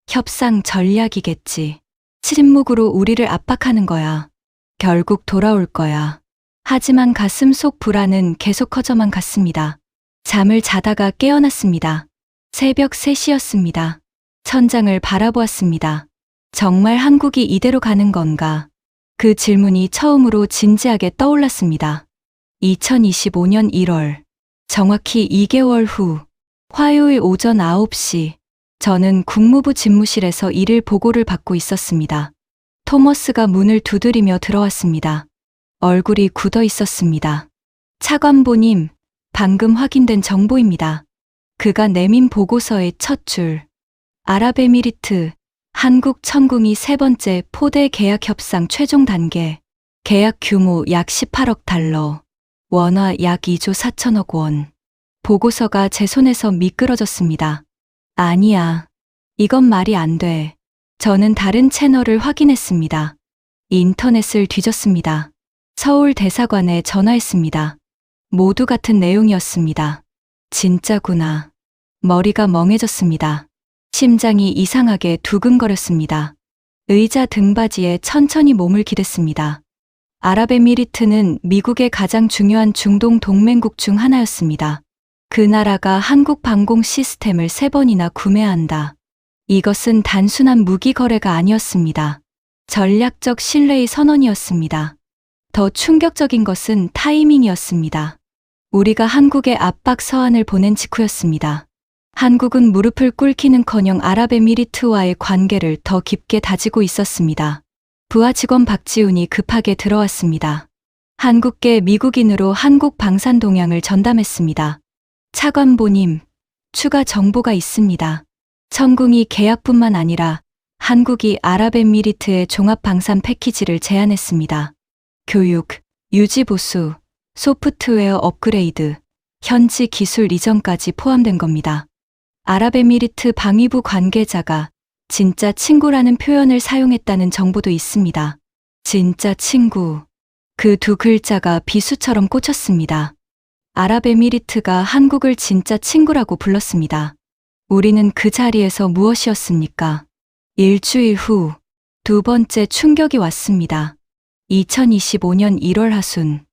협상 전략이겠지. 침묵으로 우리를 압박하는 거야. 결국 돌아올 거야. 하지만 가슴 속 불안은 계속 커져만 갔습니다. 잠을 자다가 깨어났습니다. 새벽 3시였습니다. 천장을 바라보았습니다. 정말 한국이 이대로 가는 건가? 그 질문이 처음으로 진지하게 떠올랐습니다. 2025년 1월, 정확히 2개월 후, 화요일 오전 9시, 저는 국무부 집무실에서 일일 보고를 받고 있었습니다. 토머스가 문을 두드리며 들어왔습니다. 얼굴이 굳어 있었습니다. 차관보님, 방금 확인된 정보입니다. 그가 내민 보고서의 첫 줄. 아랍에미리트, 한국 천궁이 3번째 포대 계약 협상 최종 단계. 계약 규모 약 18억 달러. 원화 약 2조 4천억 원. 보고서가 제 손에서 미끄러졌습니다. 아니야. 이건 말이 안 돼. 저는 다른 채널을 확인했습니다. 인터넷을 뒤졌습니다. 서울 대사관에 전화했습니다. 모두 같은 내용이었습니다. 진짜구나. 머리가 멍해졌습니다. 심장이 이상하게 두근거렸습니다. 의자 등받이에 천천히 몸을 기댔습니다. 아랍에미리트는 미국의 가장 중요한 중동 동맹국 중 하나였습니다. 그 나라가 한국 방공 시스템을 3번이나 구매한다. 이것은 단순한 무기 거래가 아니었습니다. 전략적 신뢰의 선언이었습니다. 더 충격적인 것은 타이밍이었습니다. 우리가 한국에 압박 서한을 보낸 직후였습니다. 한국은 무릎을 꿇기는커녕 아랍에미리트와의 관계를 더 깊게 다지고 있었습니다. 부하 직원 박지훈이 급하게 들어왔습니다. 한국계 미국인으로 한국 방산 동향을 전담했습니다. 차관보님, 추가 정보가 있습니다. 천궁이 계약뿐만 아니라 한국이 아랍에미리트의 종합 방산 패키지를 제안했습니다. 교육, 유지보수, 소프트웨어 업그레이드, 현지 기술 이전까지 포함된 겁니다. 아랍에미리트 방위부 관계자가 진짜 친구라는 표현을 사용했다는 정보도 있습니다. 진짜 친구. 그 두 글자가 비수처럼 꽂혔습니다. 아랍에미리트가 한국을 진짜 친구라고 불렀습니다. 우리는 그 자리에서 무엇이었습니까? 일주일 후 두 번째 충격이 왔습니다. 2025년 1월 하순,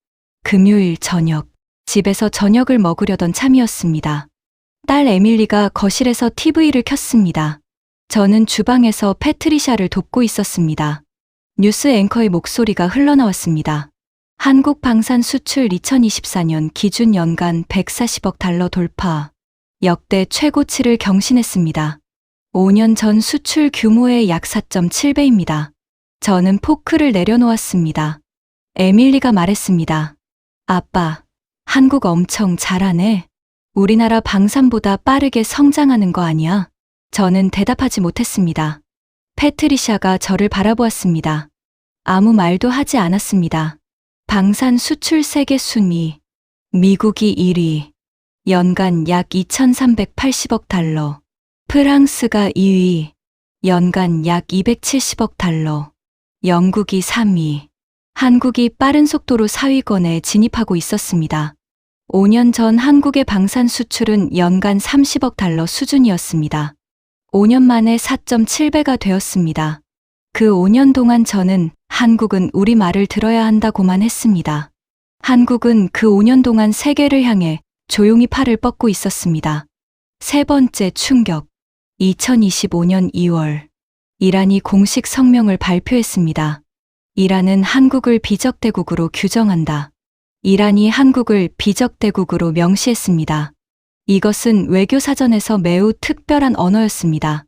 금요일 저녁, 집에서 저녁을 먹으려던 참이었습니다. 딸 에밀리가 거실에서 TV를 켰습니다. 저는 주방에서 패트리샤를 돕고 있었습니다. 뉴스 앵커의 목소리가 흘러나왔습니다. 한국 방산 수출 2024년 기준 연간 140억 달러 돌파, 역대 최고치를 경신했습니다. 5년 전 수출 규모의 약 4.7배입니다. 저는 포크를 내려놓았습니다. 에밀리가 말했습니다. 아빠, 한국 엄청 잘하네. 우리나라 방산보다 빠르게 성장하는 거 아니야? 저는 대답하지 못했습니다. 패트리샤가 저를 바라보았습니다. 아무 말도 하지 않았습니다. 방산 수출 세계 순위, 미국이 1위, 연간 약 2,380억 달러, 프랑스가 2위, 연간 약 270억 달러, 영국이 3위, 한국이 빠른 속도로 4위권에 진입하고 있었습니다. 5년 전 한국의 방산 수출은 연간 30억 달러 수준이었습니다. 5년 만에 4.7배가 되었습니다. 그 5년 동안 저는 한국은 우리 말을 들어야 한다고만 했습니다. 한국은 그 5년 동안 세계를 향해 조용히 팔을 뻗고 있었습니다. 세 번째 충격. 2025년 2월, 이란이 공식 성명을 발표했습니다. 이란은 한국을 비적대국으로 규정한다. 이란이 한국을 비적대국으로 명시했습니다. 이것은 외교사전에서 매우 특별한 언어였습니다.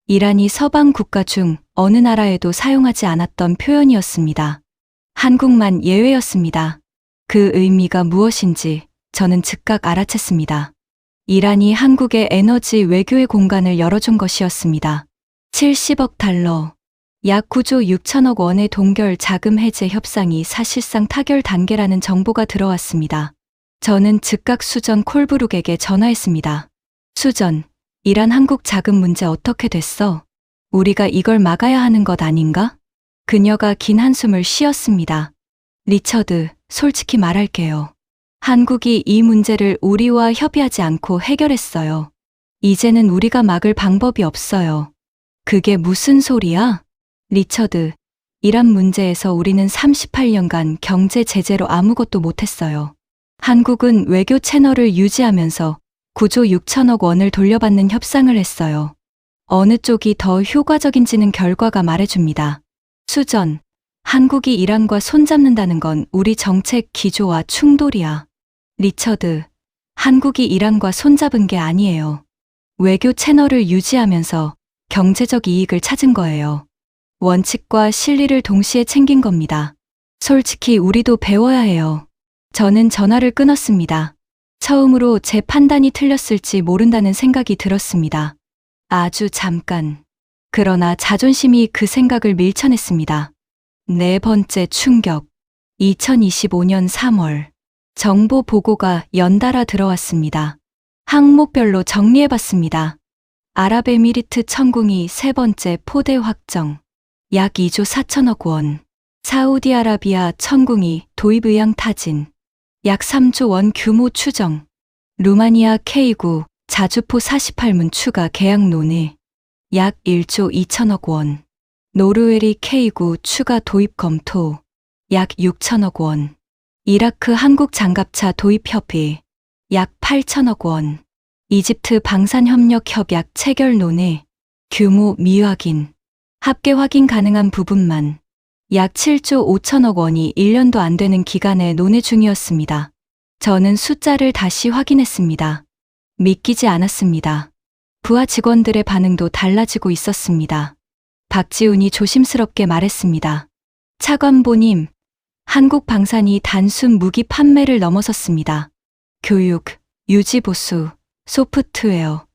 이란이 서방 국가 중 어느 나라에도 사용하지 않았던 표현이었습니다. 한국만 예외였습니다. 그 의미가 무엇인지 저는 즉각 알아챘습니다. 이란이 한국의 에너지 외교의 공간을 열어준 것이었습니다. 70억 달러, 약 9조 6천억 원의 동결 자금 해제 협상이 사실상 타결 단계라는 정보가 들어왔습니다. 저는 즉각 수전 콜브룩에게 전화했습니다. 수전, 이란 한국 자금 문제 어떻게 됐어? 우리가 이걸 막아야 하는 것 아닌가? 그녀가 긴 한숨을 쉬었습니다. 리처드, 솔직히 말할게요. 한국이 이 문제를 우리와 협의하지 않고 해결했어요. 이제는 우리가 막을 방법이 없어요. 그게 무슨 소리야? 리처드, 이란 문제에서 우리는 38년간 경제 제재로 아무것도 못했어요. 한국은 외교 채널을 유지하면서 9조 6천억 원을 돌려받는 협상을 했어요. 어느 쪽이 더 효과적인지는 결과가 말해줍니다. 수전, 한국이 이란과 손잡는다는 건 우리 정책 기조와 충돌이야. 리처드, 한국이 이란과 손잡은 게 아니에요. 외교 채널을 유지하면서 경제적 이익을 찾은 거예요. 원칙과 실리를 동시에 챙긴 겁니다. 솔직히 우리도 배워야 해요. 저는 전화를 끊었습니다. 처음으로 제 판단이 틀렸을지 모른다는 생각이 들었습니다. 아주 잠깐. 그러나 자존심이 그 생각을 밀쳐냈습니다. 네 번째 충격. 2025년 3월. 정보 보고가 연달아 들어왔습니다. 항목별로 정리해봤습니다. 아랍에미리트 천궁이 세 번째 포대 확정. 약 2조 4천억 원. 사우디아라비아 천궁이 도입 의향 타진. 약 3조 원 규모 추정. 루마니아 K9 자주포 48문 추가 계약 논의. 약 1조 2천억 원. 노르웨리 K9 추가 도입 검토. 약 6천억 원. 이라크 한국 장갑차 도입 협의. 약 8천억 원. 이집트 방산협력 협약 체결 논의. 규모 미확인. 합계 확인 가능한 부분만. 약 7조 5천억 원이 1년도 안 되는 기간에 논의 중이었습니다. 저는 숫자를 다시 확인했습니다. 믿기지 않았습니다. 부하 직원들의 반응도 달라지고 있었습니다. 박지훈이 조심스럽게 말했습니다. 차관보님, 한국 방산이 단순 무기 판매를 넘어섰습니다. 교육, 유지보수, 소프트웨어,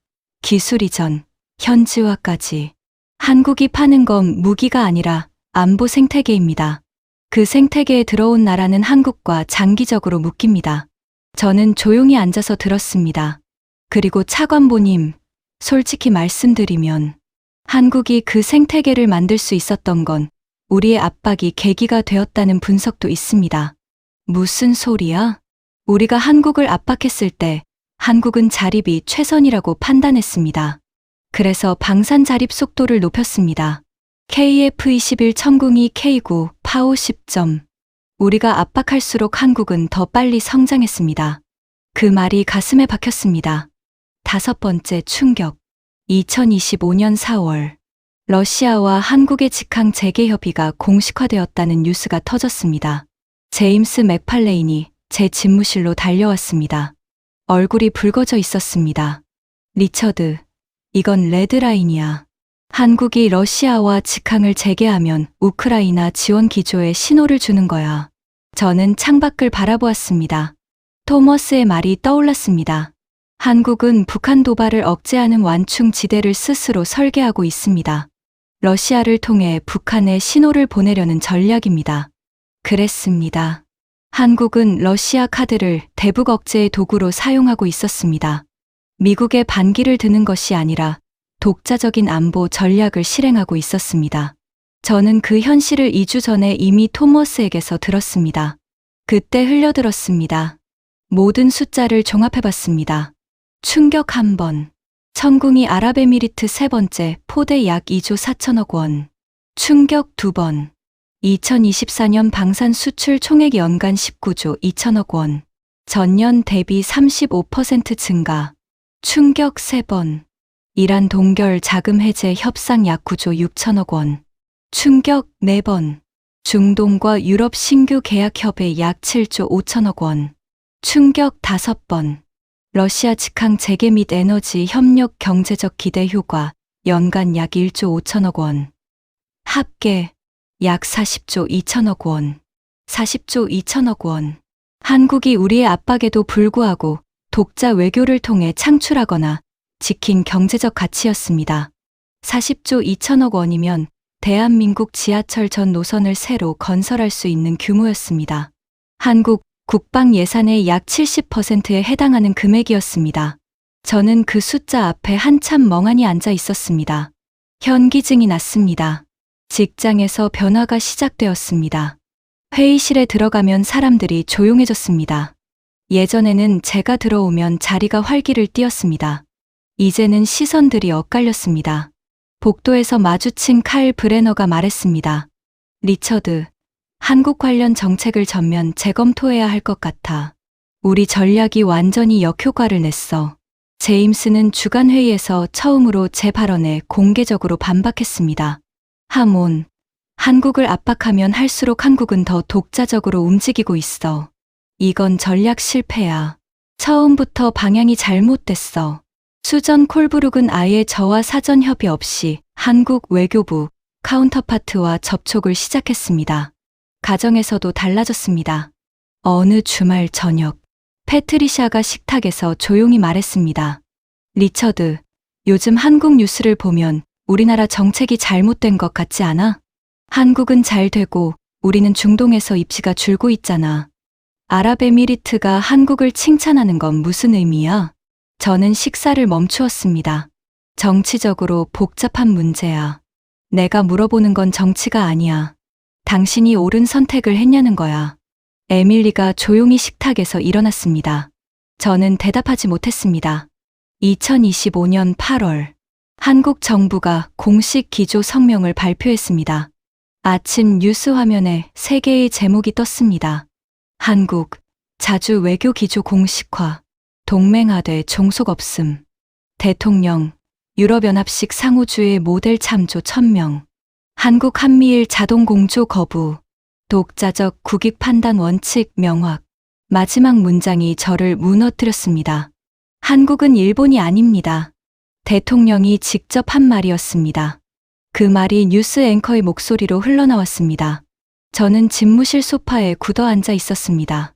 기술 이전, 현지화까지. 한국이 파는 건 무기가 아니라 안보 생태계입니다. 그 생태계에 들어온 나라는 한국과 장기적으로 묶입니다. 저는 조용히 앉아서 들었습니다. 그리고 차관보님, 솔직히 말씀드리면 한국이 그 생태계를 만들 수 있었던 건 우리의 압박이 계기가 되었다는 분석도 있습니다. 무슨 소리야? 우리가 한국을 압박했을 때 한국은 자립이 최선이라고 판단했습니다. 그래서 방산 자립 속도를 높였습니다. KF21 천궁이 K9, 파오 10점. 우리가 압박할수록 한국은 더 빨리 성장했습니다. 그 말이 가슴에 박혔습니다. 5번째 충격. 2025년 4월. 러시아와 한국의 직항 재개 협의가 공식화되었다는 뉴스가 터졌습니다. 제임스 맥팔레인이 제 집무실로 달려왔습니다. 얼굴이 붉어져 있었습니다. 리처드, 이건 레드라인이야. 한국이 러시아와 직항을 재개하면 우크라이나 지원 기조에 신호를 주는 거야. 저는 창밖을 바라보았습니다. 토머스의 말이 떠올랐습니다. 한국은 북한 도발을 억제하는 완충 지대를 스스로 설계하고 있습니다. 러시아를 통해 북한에 신호를 보내려는 전략입니다. 그랬습니다. 한국은 러시아 카드를 대북 억제의 도구로 사용하고 있었습니다. 미국의 반기를 드는 것이 아니라 독자적인 안보 전략을 실행하고 있었습니다. 저는 그 현실을 2주 전에 이미 토머스에게서 들었습니다. 그때 흘려들었습니다. 모든 숫자를 종합해봤습니다. 충격 한 번. 천궁이 아랍에미리트 3번째 포대 약 2조 4천억 원. 충격 2번. 2024년 방산 수출 총액 연간 19조 2천억 원. 전년 대비 35% 증가. 충격 3번. 이란 동결 자금 해제 협상 약 9조 6천억 원. 충격 4번. 중동과 유럽 신규 계약 협의 약 7조 5천억 원. 충격 5번. 러시아 직항 재개 및 에너지 협력 경제적 기대 효과 연간 약 1조 5천억 원. 합계 약 40조 2천억 원. 40조 2천억 원. 한국이 우리의 압박에도 불구하고 독자 외교를 통해 창출하거나 지킨 경제적 가치였습니다. 40조 2천억 원이면 대한민국 지하철 전 노선을 새로 건설할 수 있는 규모였습니다. 한국 국방 예산의 약 70%에 해당하는 금액이었습니다. 저는 그 숫자 앞에 한참 멍하니 앉아 있었습니다. 현기증이 났습니다. 직장에서 변화가 시작되었습니다. 회의실에 들어가면 사람들이 조용해졌습니다. 예전에는 제가 들어오면 자리가 활기를 띠었습니다. 이제는 시선들이 엇갈렸습니다. 복도에서 마주친 칼 브레너가 말했습니다. 리처드, 한국 관련 정책을 전면 재검토해야 할 것 같아. 우리 전략이 완전히 역효과를 냈어. 제임스는 주간회의에서 처음으로 제 발언에 공개적으로 반박했습니다. 하몬, 한국을 압박하면 할수록 한국은 더 독자적으로 움직이고 있어. 이건 전략 실패야. 처음부터 방향이 잘못됐어. 수전 콜브룩은 아예 저와 사전 협의 없이 한국 외교부 카운터파트와 접촉을 시작했습니다. 가정에서도 달라졌습니다. 어느 주말 저녁, 패트리샤가 식탁에서 조용히 말했습니다. 리처드, 요즘 한국 뉴스를 보면 우리나라 정책이 잘못된 것 같지 않아? 한국은 잘 되고 우리는 중동에서 입지가 줄고 있잖아. 아랍에미리트가 한국을 칭찬하는 건 무슨 의미야? 저는 식사를 멈추었습니다. 정치적으로 복잡한 문제야. 내가 물어보는 건 정치가 아니야. 당신이 옳은 선택을 했냐는 거야. 에밀리가 조용히 식탁에서 일어났습니다. 저는 대답하지 못했습니다. 2025년 8월, 한국 정부가 공식 기조 성명을 발표했습니다. 아침 뉴스 화면에 3개의 제목이 떴습니다. 한국, 자주 외교 기조 공식화, 동맹하되 종속 없음. 대통령, 유럽연합식 상호주의 모델 참조 1000명. 한국 한미일 자동 공조 거부. 독자적 국익 판단 원칙 명확. 마지막 문장이 저를 무너뜨렸습니다. 한국은 일본이 아닙니다. 대통령이 직접 한 말이었습니다. 그 말이 뉴스 앵커의 목소리로 흘러나왔습니다. 저는 집무실 소파에 굳어 앉아 있었습니다.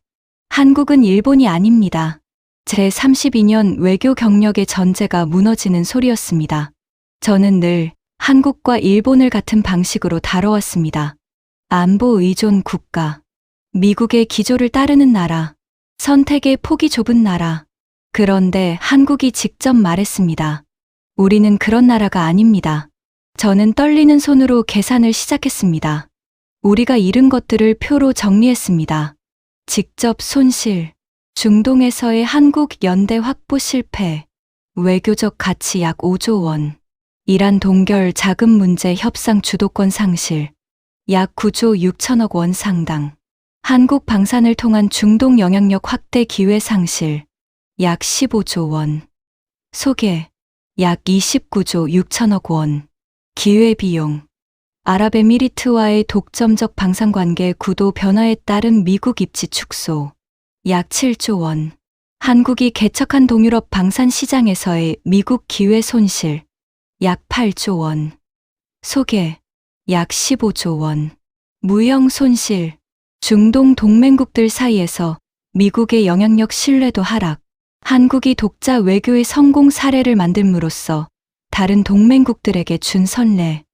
한국은 일본이 아닙니다. 제32년 외교 경력의 전제가 무너지는 소리였습니다. 저는 늘 한국과 일본을 같은 방식으로 다뤄왔습니다. 안보 의존 국가, 미국의 기조를 따르는 나라, 선택의 폭이 좁은 나라. 그런데 한국이 직접 말했습니다. 우리는 그런 나라가 아닙니다. 저는 떨리는 손으로 계산을 시작했습니다. 우리가 잃은 것들을 표로 정리했습니다. 직접 손실, 중동에서의 한국 연대 확보 실패, 외교적 가치 약 5조 원, 이란 동결 자금 문제 협상 주도권 상실, 약 9조 6천억 원 상당, 한국 방산을 통한 중동 영향력 확대 기회 상실, 약 15조 원, 소개, 약 29조 6천억 원, 기회비용, 아랍에미리트와의 독점적 방산관계 구도 변화에 따른 미국 입지 축소, 약 7조 원, 한국이 개척한 동유럽 방산 시장에서의 미국 기회 손실, 약 8조 원, 소개, 약 15조 원, 무형 손실, 중동 동맹국들 사이에서 미국의 영향력 신뢰도 하락, 한국이 독자 외교의 성공 사례를 만듦으로써 다른 동맹국들에게 준 선례,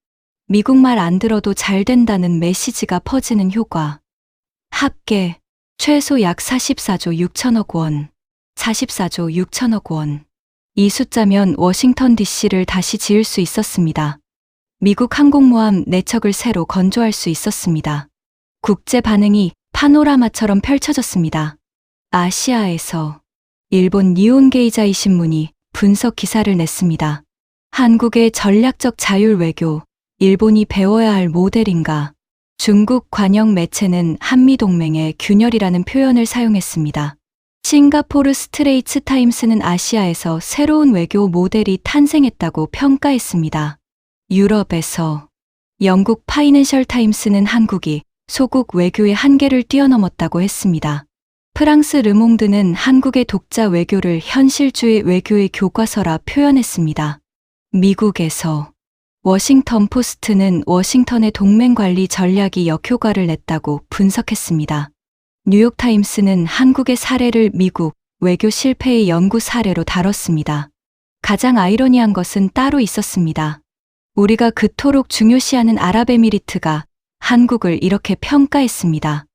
미국 말 안 들어도 잘 된다는 메시지가 퍼지는 효과, 합계 최소 약 44조 6천억 원, 44조 6천억 원. 이 숫자면 워싱턴 DC를 다시 지을 수 있었습니다. 미국 항공모함 4척을 새로 건조할 수 있었습니다. 국제 반응이 파노라마처럼 펼쳐졌습니다. 아시아에서 일본 니혼게이자이 신문이 분석 기사를 냈습니다. 한국의 전략적 자율 외교, 일본이 배워야 할 모델인가? 중국 관영 매체는 한미동맹의 균열이라는 표현을 사용했습니다. 싱가포르 스트레이츠 타임스는 아시아에서 새로운 외교 모델이 탄생했다고 평가했습니다. 유럽에서 영국 파이낸셜 타임스는 한국이 소국 외교의 한계를 뛰어넘었다고 했습니다. 프랑스 르몽드는 한국의 독자 외교를 현실주의 외교의 교과서라 표현했습니다. 미국에서 워싱턴 포스트는 워싱턴의 동맹 관리 전략이 역효과를 냈다고 분석했습니다. 뉴욕타임스는 한국의 사례를 미국 외교 실패의 연구 사례로 다뤘습니다. 가장 아이러니한 것은 따로 있었습니다. 우리가 그토록 중요시하는 아랍에미리트가 한국을 이렇게 평가했습니다.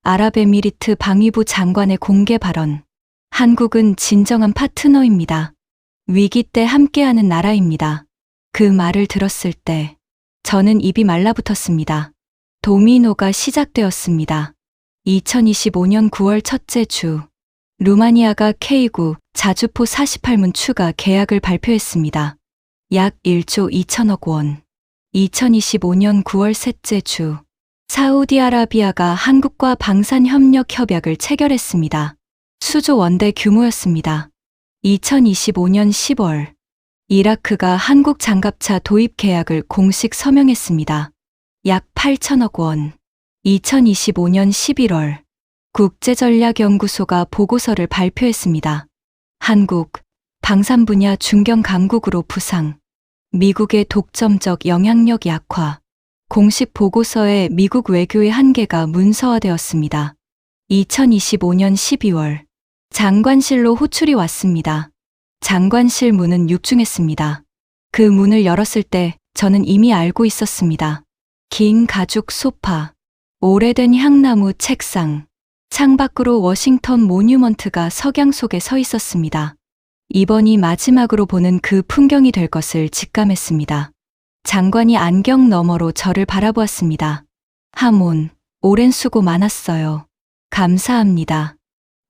아랍에미리트 방위부 장관의 공개 발언. 한국은 진정한 파트너입니다. 위기 때 함께하는 나라입니다. 그 말을 들었을 때 저는 입이 말라붙었습니다. 도미노가 시작되었습니다. 2025년 9월 첫째 주, 루마니아가 K9 자주포 48문 추가 계약을 발표했습니다. 약 1조 2천억 원. 2025년 9월 셋째 주, 사우디아라비아가 한국과 방산협력 협약을 체결했습니다. 수조 원대 규모였습니다. 2025년 10월, 이라크가 한국 장갑차 도입 계약을 공식 서명했습니다. 약 8천억 원. 2025년 11월, 국제전략연구소가 보고서를 발표했습니다. 한국, 방산 분야 중견 강국으로 부상, 미국의 독점적 영향력 약화, 공식 보고서에 미국 외교의 한계가 문서화되었습니다. 2025년 12월, 장관실로 호출이 왔습니다. 장관실 문은 육중했습니다. 그 문을 열었을 때 저는 이미 알고 있었습니다. 긴 가죽 소파, 오래된 향나무 책상, 창밖으로 워싱턴 모뉴먼트가 석양 속에 서 있었습니다. 이번이 마지막으로 보는 그 풍경이 될 것을 직감했습니다. 장관이 안경 너머로 저를 바라보았습니다. 하몬, 오랜 수고 많았어요. 감사합니다.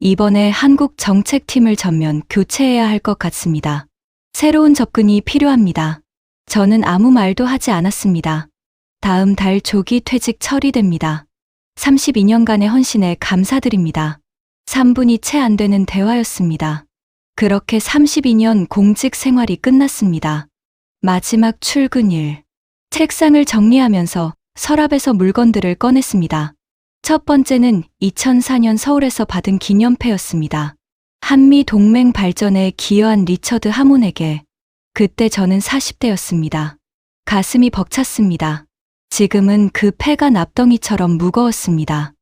이번에 한국 정책팀을 전면 교체해야 할 것 같습니다. 새로운 접근이 필요합니다. 저는 아무 말도 하지 않았습니다. 다음 달 조기 퇴직 처리됩니다. 32년간의 헌신에 감사드립니다. 3분이 채 안 되는 대화였습니다. 그렇게 32년 공직 생활이 끝났습니다. 마지막 출근일. 책상을 정리하면서 서랍에서 물건들을 꺼냈습니다. 첫 번째는 2004년 서울에서 받은 기념패였습니다. 한미 동맹 발전에 기여한 리처드 하몬에게. 그때 저는 40대였습니다. 가슴이 벅찼습니다. 지금은 그 패가 납덩이처럼 무거웠습니다.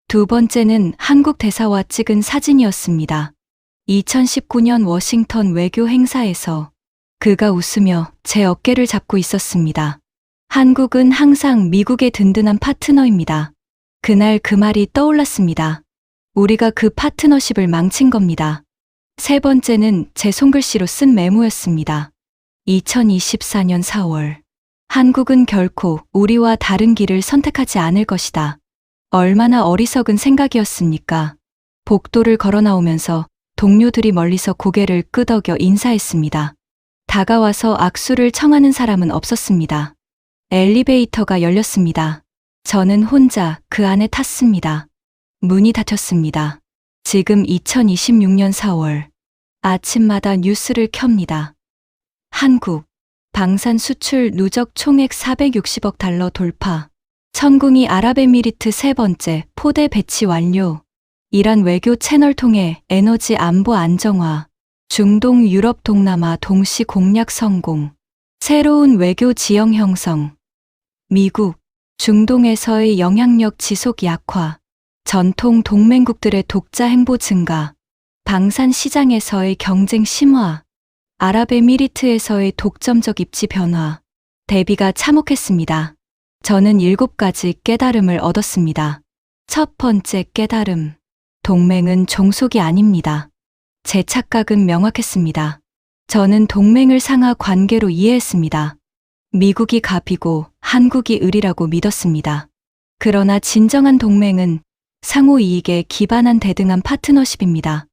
두 번째는 한국 대사와 찍은 사진이었습니다. 2019년 워싱턴 외교 행사에서 그가 웃으며 제 어깨를 잡고 있었습니다. 한국은 항상 미국의 든든한 파트너입니다. 그날 그 말이 떠올랐습니다. 우리가 그 파트너십을 망친 겁니다. 세 번째는 제 손글씨로 쓴 메모였습니다. 2024년 4월. 한국은 결코 우리와 다른 길을 선택하지 않을 것이다. 얼마나 어리석은 생각이었습니까? 복도를 걸어 나오면서 동료들이 멀리서 고개를 끄덕여 인사했습니다. 다가와서 악수를 청하는 사람은 없었습니다. 엘리베이터가 열렸습니다. 저는 혼자 그 안에 탔습니다. 문이 닫혔습니다. 지금 2026년 4월. 아침마다 뉴스를 켭니다. 한국 방산 수출 누적 총액 460억 달러 돌파. 천궁이 아랍에미리트 세 번째 포대 배치 완료. 이란 외교 채널 통해 에너지 안보 안정화. 중동 유럽 동남아 동시 공략 성공. 새로운 외교 지형 형성. 미국, 중동에서의 영향력 지속 약화. 전통 동맹국들의 독자 행보 증가. 방산 시장에서의 경쟁 심화. 아랍에미리트에서의 독점적 입지 변화. 대비가 참혹했습니다. 저는 7가지 깨달음을 얻었습니다. 첫 번째 깨달음. 동맹은 종속이 아닙니다. 제 착각은 명확했습니다. 저는 동맹을 상하 관계로 이해했습니다. 미국이 갑이고 한국이 을이라고 믿었습니다. 그러나 진정한 동맹은 상호 이익에 기반한 대등한 파트너십입니다.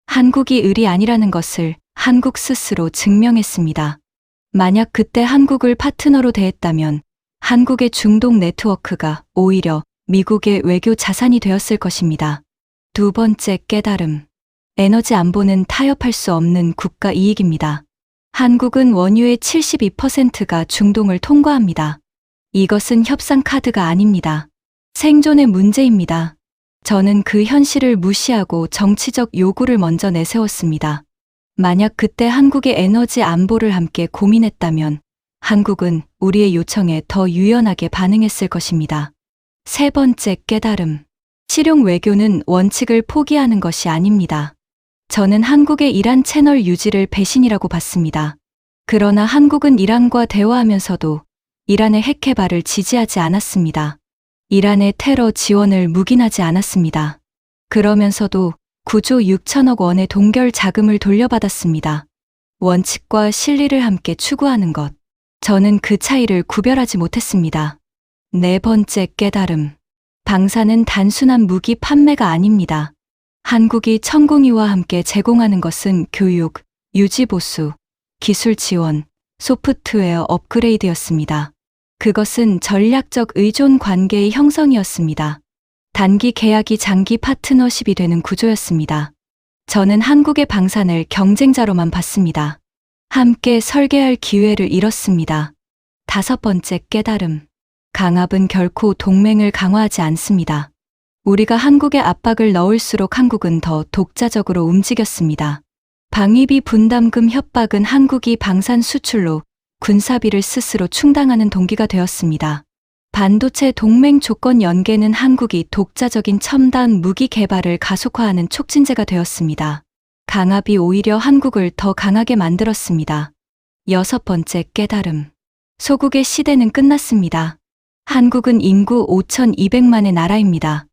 한국이 을이 아니라는 것을 한국 스스로 증명했습니다. 만약 그때 한국을 파트너로 대했다면 한국의 중동 네트워크가 오히려 미국의 외교 자산이 되었을 것입니다. 두 번째 깨달음. 에너지 안보는 타협할 수 없는 국가 이익입니다. 한국은 원유의 72%가 중동을 통과합니다. 이것은 협상 카드가 아닙니다. 생존의 문제입니다. 저는 그 현실을 무시하고 정치적 요구를 먼저 내세웠습니다. 만약 그때 한국의 에너지 안보를 함께 고민했다면 한국은 우리의 요청에 더 유연하게 반응했을 것입니다. 세 번째 깨달음. 실용 외교는 원칙을 포기하는 것이 아닙니다. 저는 한국의 이란 채널 유지를 배신이라고 봤습니다. 그러나 한국은 이란과 대화하면서도 이란의 핵 개발을 지지하지 않았습니다. 이란의 테러 지원을 묵인하지 않았습니다. 그러면서도 9조 6천억 원의 동결 자금을 돌려받았습니다. 원칙과 실리를 함께 추구하는 것. 저는 그 차이를 구별하지 못했습니다. 네 번째 깨달음. 방산은 단순한 무기 판매가 아닙니다. 한국이 천궁이와 함께 제공하는 것은 교육, 유지보수, 기술 지원, 소프트웨어 업그레이드였습니다. 그것은 전략적 의존 관계의 형성이었습니다. 단기 계약이 장기 파트너십이 되는 구조였습니다. 저는 한국의 방산을 경쟁자로만 봤습니다. 함께 설계할 기회를 잃었습니다. 다섯 번째 깨달음. 강압은 결코 동맹을 강화하지 않습니다. 우리가 한국에 압박을 넣을수록 한국은 더 독자적으로 움직였습니다. 방위비 분담금 협박은 한국이 방산 수출로 군사비를 스스로 충당하는 동기가 되었습니다. 반도체 동맹 조건 연계는 한국이 독자적인 첨단 무기 개발을 가속화하는 촉진제가 되었습니다. 강압이 오히려 한국을 더 강하게 만들었습니다. 여섯 번째 깨달음. 소국의 시대는 끝났습니다. 한국은 인구 5,200만의 나라입니다.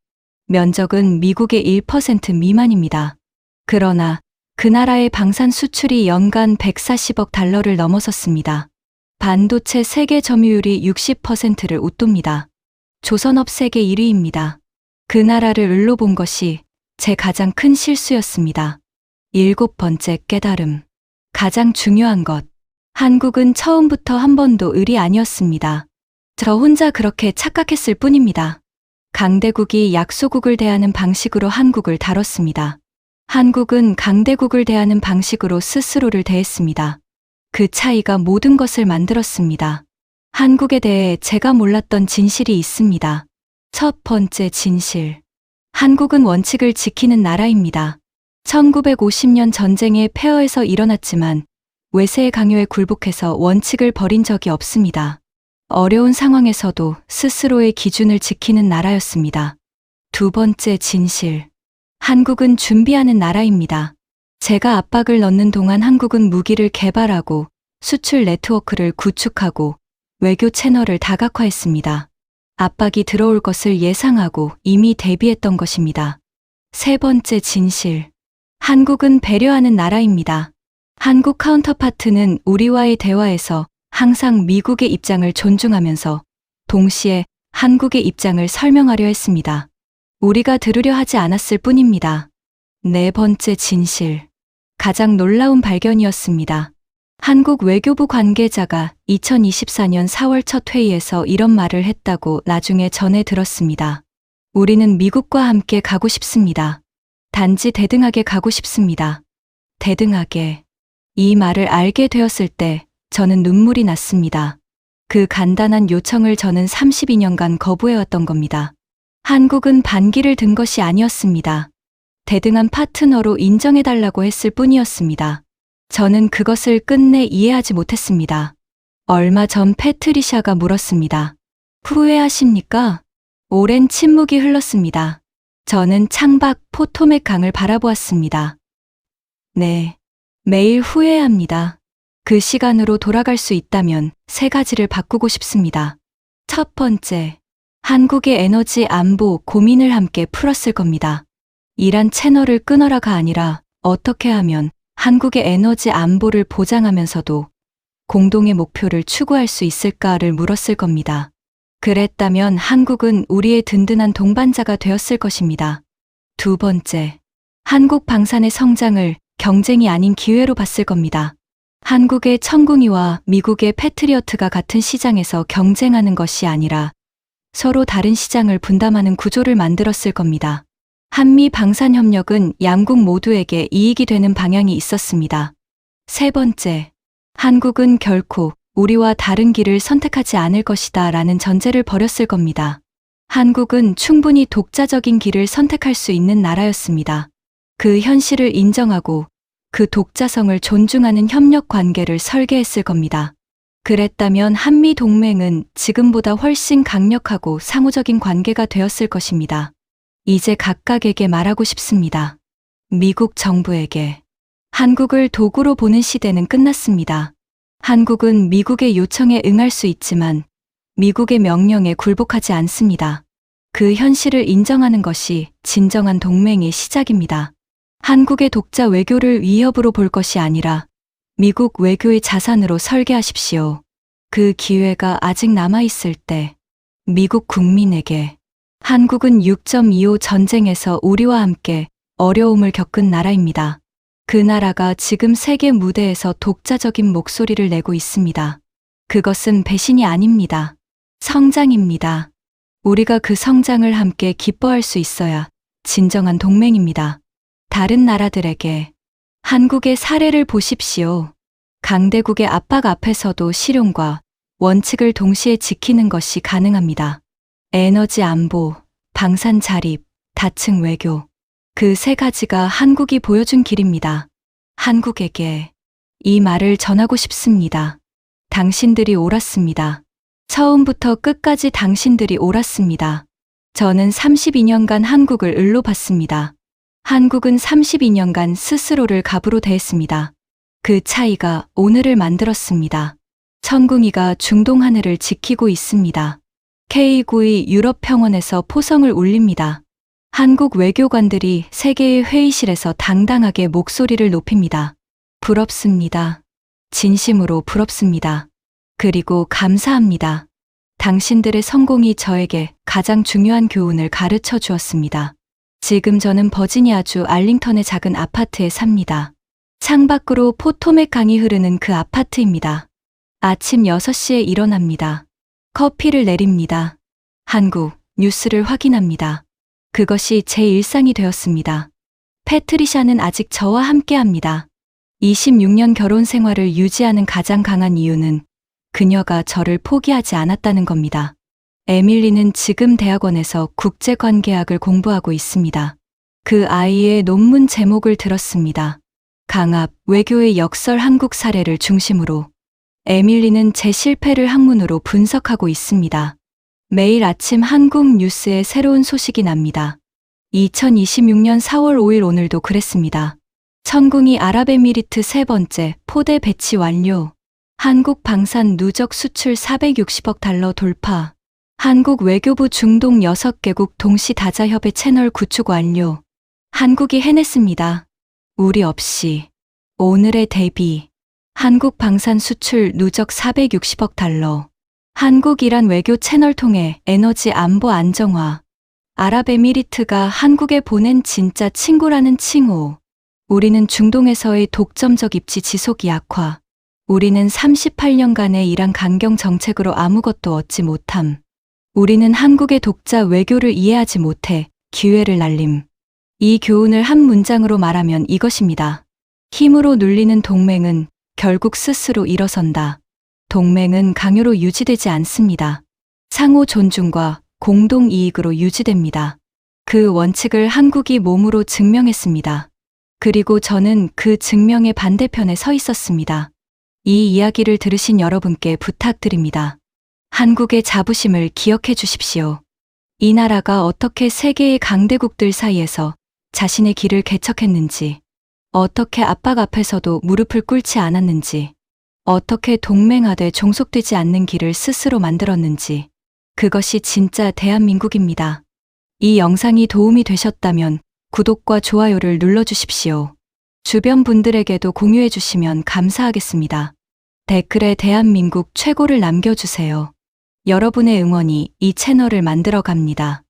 면적은 미국의 1% 미만입니다. 그러나 그 나라의 방산 수출이 연간 140억 달러를 넘어섰습니다. 반도체 세계 점유율이 60%를 웃돕니다. 조선업 세계 1위입니다. 그 나라를 을로 본 것이 제 가장 큰 실수였습니다. 일곱 번째 깨달음. 가장 중요한 것. 한국은 처음부터 한 번도 을이 아니었습니다. 저 혼자 그렇게 착각했을 뿐입니다. 강대국이 약소국을 대하는 방식으로 한국을 다뤘습니다. 한국은 강대국을 대하는 방식으로 스스로를 대했습니다. 그 차이가 모든 것을 만들었습니다. 한국에 대해 제가 몰랐던 진실이 있습니다. 첫 번째 진실. 한국은 원칙을 지키는 나라입니다. 1950년 전쟁의 폐허에서 일어났지만 외세의 강요에 굴복해서 원칙을 버린 적이 없습니다. 어려운 상황에서도 스스로의 기준을 지키는 나라였습니다. 두 번째 진실. 한국은 준비하는 나라입니다. 제가 압박을 넣는 동안 한국은 무기를 개발하고 수출 네트워크를 구축하고 외교 채널을 다각화했습니다. 압박이 들어올 것을 예상하고 이미 대비했던 것입니다. 세 번째 진실. 한국은 배려하는 나라입니다. 한국 카운터파트는 우리와의 대화에서 항상 미국의 입장을 존중하면서 동시에 한국의 입장을 설명하려 했습니다. 우리가 들으려 하지 않았을 뿐입니다. 네 번째 진실. 가장 놀라운 발견이었습니다. 한국 외교부 관계자가 2024년 4월 첫 회의에서 이런 말을 했다고 나중에 전해 들었습니다. 우리는 미국과 함께 가고 싶습니다. 단지 대등하게 가고 싶습니다. 대등하게. 이 말을 알게 되었을 때 저는 눈물이 났습니다. 그 간단한 요청을 저는 32년간 거부해왔던 겁니다. 한국은 반기를 든 것이 아니었습니다. 대등한 파트너로 인정해달라고 했을 뿐이었습니다. 저는 그것을 끝내 이해하지 못했습니다. 얼마 전 패트리샤가 물었습니다. 후회하십니까? 오랜 침묵이 흘렀습니다. 저는 창밖 포토맥 강을 바라보았습니다. 네, 매일 후회합니다. 그 시간으로 돌아갈 수 있다면 3가지를 바꾸고 싶습니다. 첫 번째, 한국의 에너지 안보 고민을 함께 풀었을 겁니다. 이란 채널을 끊어라가 아니라 어떻게 하면 한국의 에너지 안보를 보장하면서도 공동의 목표를 추구할 수 있을까를 물었을 겁니다. 그랬다면 한국은 우리의 든든한 동반자가 되었을 것입니다. 두 번째, 한국 방산의 성장을 경쟁이 아닌 기회로 봤을 겁니다. 한국의 천궁이와 미국의 패트리어트가 같은 시장에서 경쟁하는 것이 아니라 서로 다른 시장을 분담하는 구조를 만들었을 겁니다. 한미 방산협력은 양국 모두에게 이익이 되는 방향이 있었습니다. 세 번째, 한국은 결코 우리와 다른 길을 선택하지 않을 것이다 라는 전제를 버렸을 겁니다. 한국은 충분히 독자적인 길을 선택할 수 있는 나라였습니다. 그 현실을 인정하고 그 독자성을 존중하는 협력 관계를 설계했을 겁니다. 그랬다면 한미 동맹은 지금보다 훨씬 강력하고 상호적인 관계가 되었을 것입니다. 이제 각각에게 말하고 싶습니다. 미국 정부에게. 한국을 도구로 보는 시대는 끝났습니다. 한국은 미국의 요청에 응할 수 있지만 미국의 명령에 굴복하지 않습니다. 그 현실을 인정하는 것이 진정한 동맹의 시작입니다. 한국의 독자 외교를 위협으로 볼 것이 아니라 미국 외교의 자산으로 설계하십시오. 그 기회가 아직 남아있을 때 미국 국민에게 한국은 6.25 전쟁에서 우리와 함께 어려움을 겪은 나라입니다. 그 나라가 지금 세계 무대에서 독자적인 목소리를 내고 있습니다. 그것은 배신이 아닙니다. 성장입니다. 우리가 그 성장을 함께 기뻐할 수 있어야 진정한 동맹입니다. 다른 나라들에게 한국의 사례를 보십시오. 강대국의 압박 앞에서도 실용과 원칙을 동시에 지키는 것이 가능합니다. 에너지 안보, 방산 자립, 다층 외교. 그 3가지가 한국이 보여준 길입니다. 한국에게 이 말을 전하고 싶습니다. 당신들이 옳았습니다. 처음부터 끝까지 당신들이 옳았습니다. 저는 32년간 한국을 을로 봤습니다. 한국은 32년간 스스로를 갑으로 대했습니다. 그 차이가 오늘을 만들었습니다. 천궁이가 중동 하늘을 지키고 있습니다. K9이 유럽 평원에서 포성을 울립니다. 한국 외교관들이 세계의 회의실에서 당당하게 목소리를 높입니다. 부럽습니다. 진심으로 부럽습니다. 그리고 감사합니다. 당신들의 성공이 저에게 가장 중요한 교훈을 가르쳐 주었습니다. 지금 저는 버지니아주 알링턴의 작은 아파트에 삽니다. 창밖으로 포토맥 강이 흐르는 그 아파트입니다. 아침 6시에 일어납니다. 커피를 내립니다. 한국 뉴스를 확인합니다. 그것이 제 일상이 되었습니다. 패트리샤는 아직 저와 함께합니다. 26년 결혼 생활을 유지하는 가장 강한 이유는 그녀가 저를 포기하지 않았다는 겁니다. 에밀리는 지금 대학원에서 국제관계학을 공부하고 있습니다. 그 아이의 논문 제목을 들었습니다. 강압, 외교의 역설 한국 사례를 중심으로 에밀리는 제 실패를 학문으로 분석하고 있습니다. 매일 아침 한국 뉴스에 새로운 소식이 납니다. 2026년 4월 5일 오늘도 그랬습니다. 천궁이 아랍에미리트 3번째 포대 배치 완료. 한국 방산 누적 수출 460억 달러 돌파. 한국 외교부 중동 6개국 동시 다자협의 채널 구축 완료. 한국이 해냈습니다. 우리 없이. 오늘의 대비. 한국 방산 수출 누적 460억 달러. 한국 이란 외교 채널 통해 에너지 안보 안정화. 아랍에미리트가 한국에 보낸 진짜 친구라는 칭호. 우리는 중동에서의 독점적 입지 지속 약화. 우리는 38년간의 이란 강경 정책으로 아무것도 얻지 못함. 우리는 한국의 독자 외교를 이해하지 못해 기회를 날림. 이 교훈을 한 문장으로 말하면 이것입니다. 힘으로 눌리는 동맹은 결국 스스로 일어선다. 동맹은 강요로 유지되지 않습니다. 상호 존중과 공동 이익으로 유지됩니다. 그 원칙을 한국이 몸으로 증명했습니다. 그리고 저는 그 증명의 반대편에 서 있었습니다. 이 이야기를 들으신 여러분께 부탁드립니다. 한국의 자부심을 기억해 주십시오. 이 나라가 어떻게 세계의 강대국들 사이에서 자신의 길을 개척했는지, 어떻게 압박 앞에서도 무릎을 꿇지 않았는지, 어떻게 동맹하되 종속되지 않는 길을 스스로 만들었는지, 그것이 진짜 대한민국입니다. 이 영상이 도움이 되셨다면 구독과 좋아요를 눌러주십시오. 주변 분들에게도 공유해 주시면 감사하겠습니다. 댓글에 대한민국 최고를 남겨주세요. 여러분의 응원이 이 채널을 만들어 갑니다.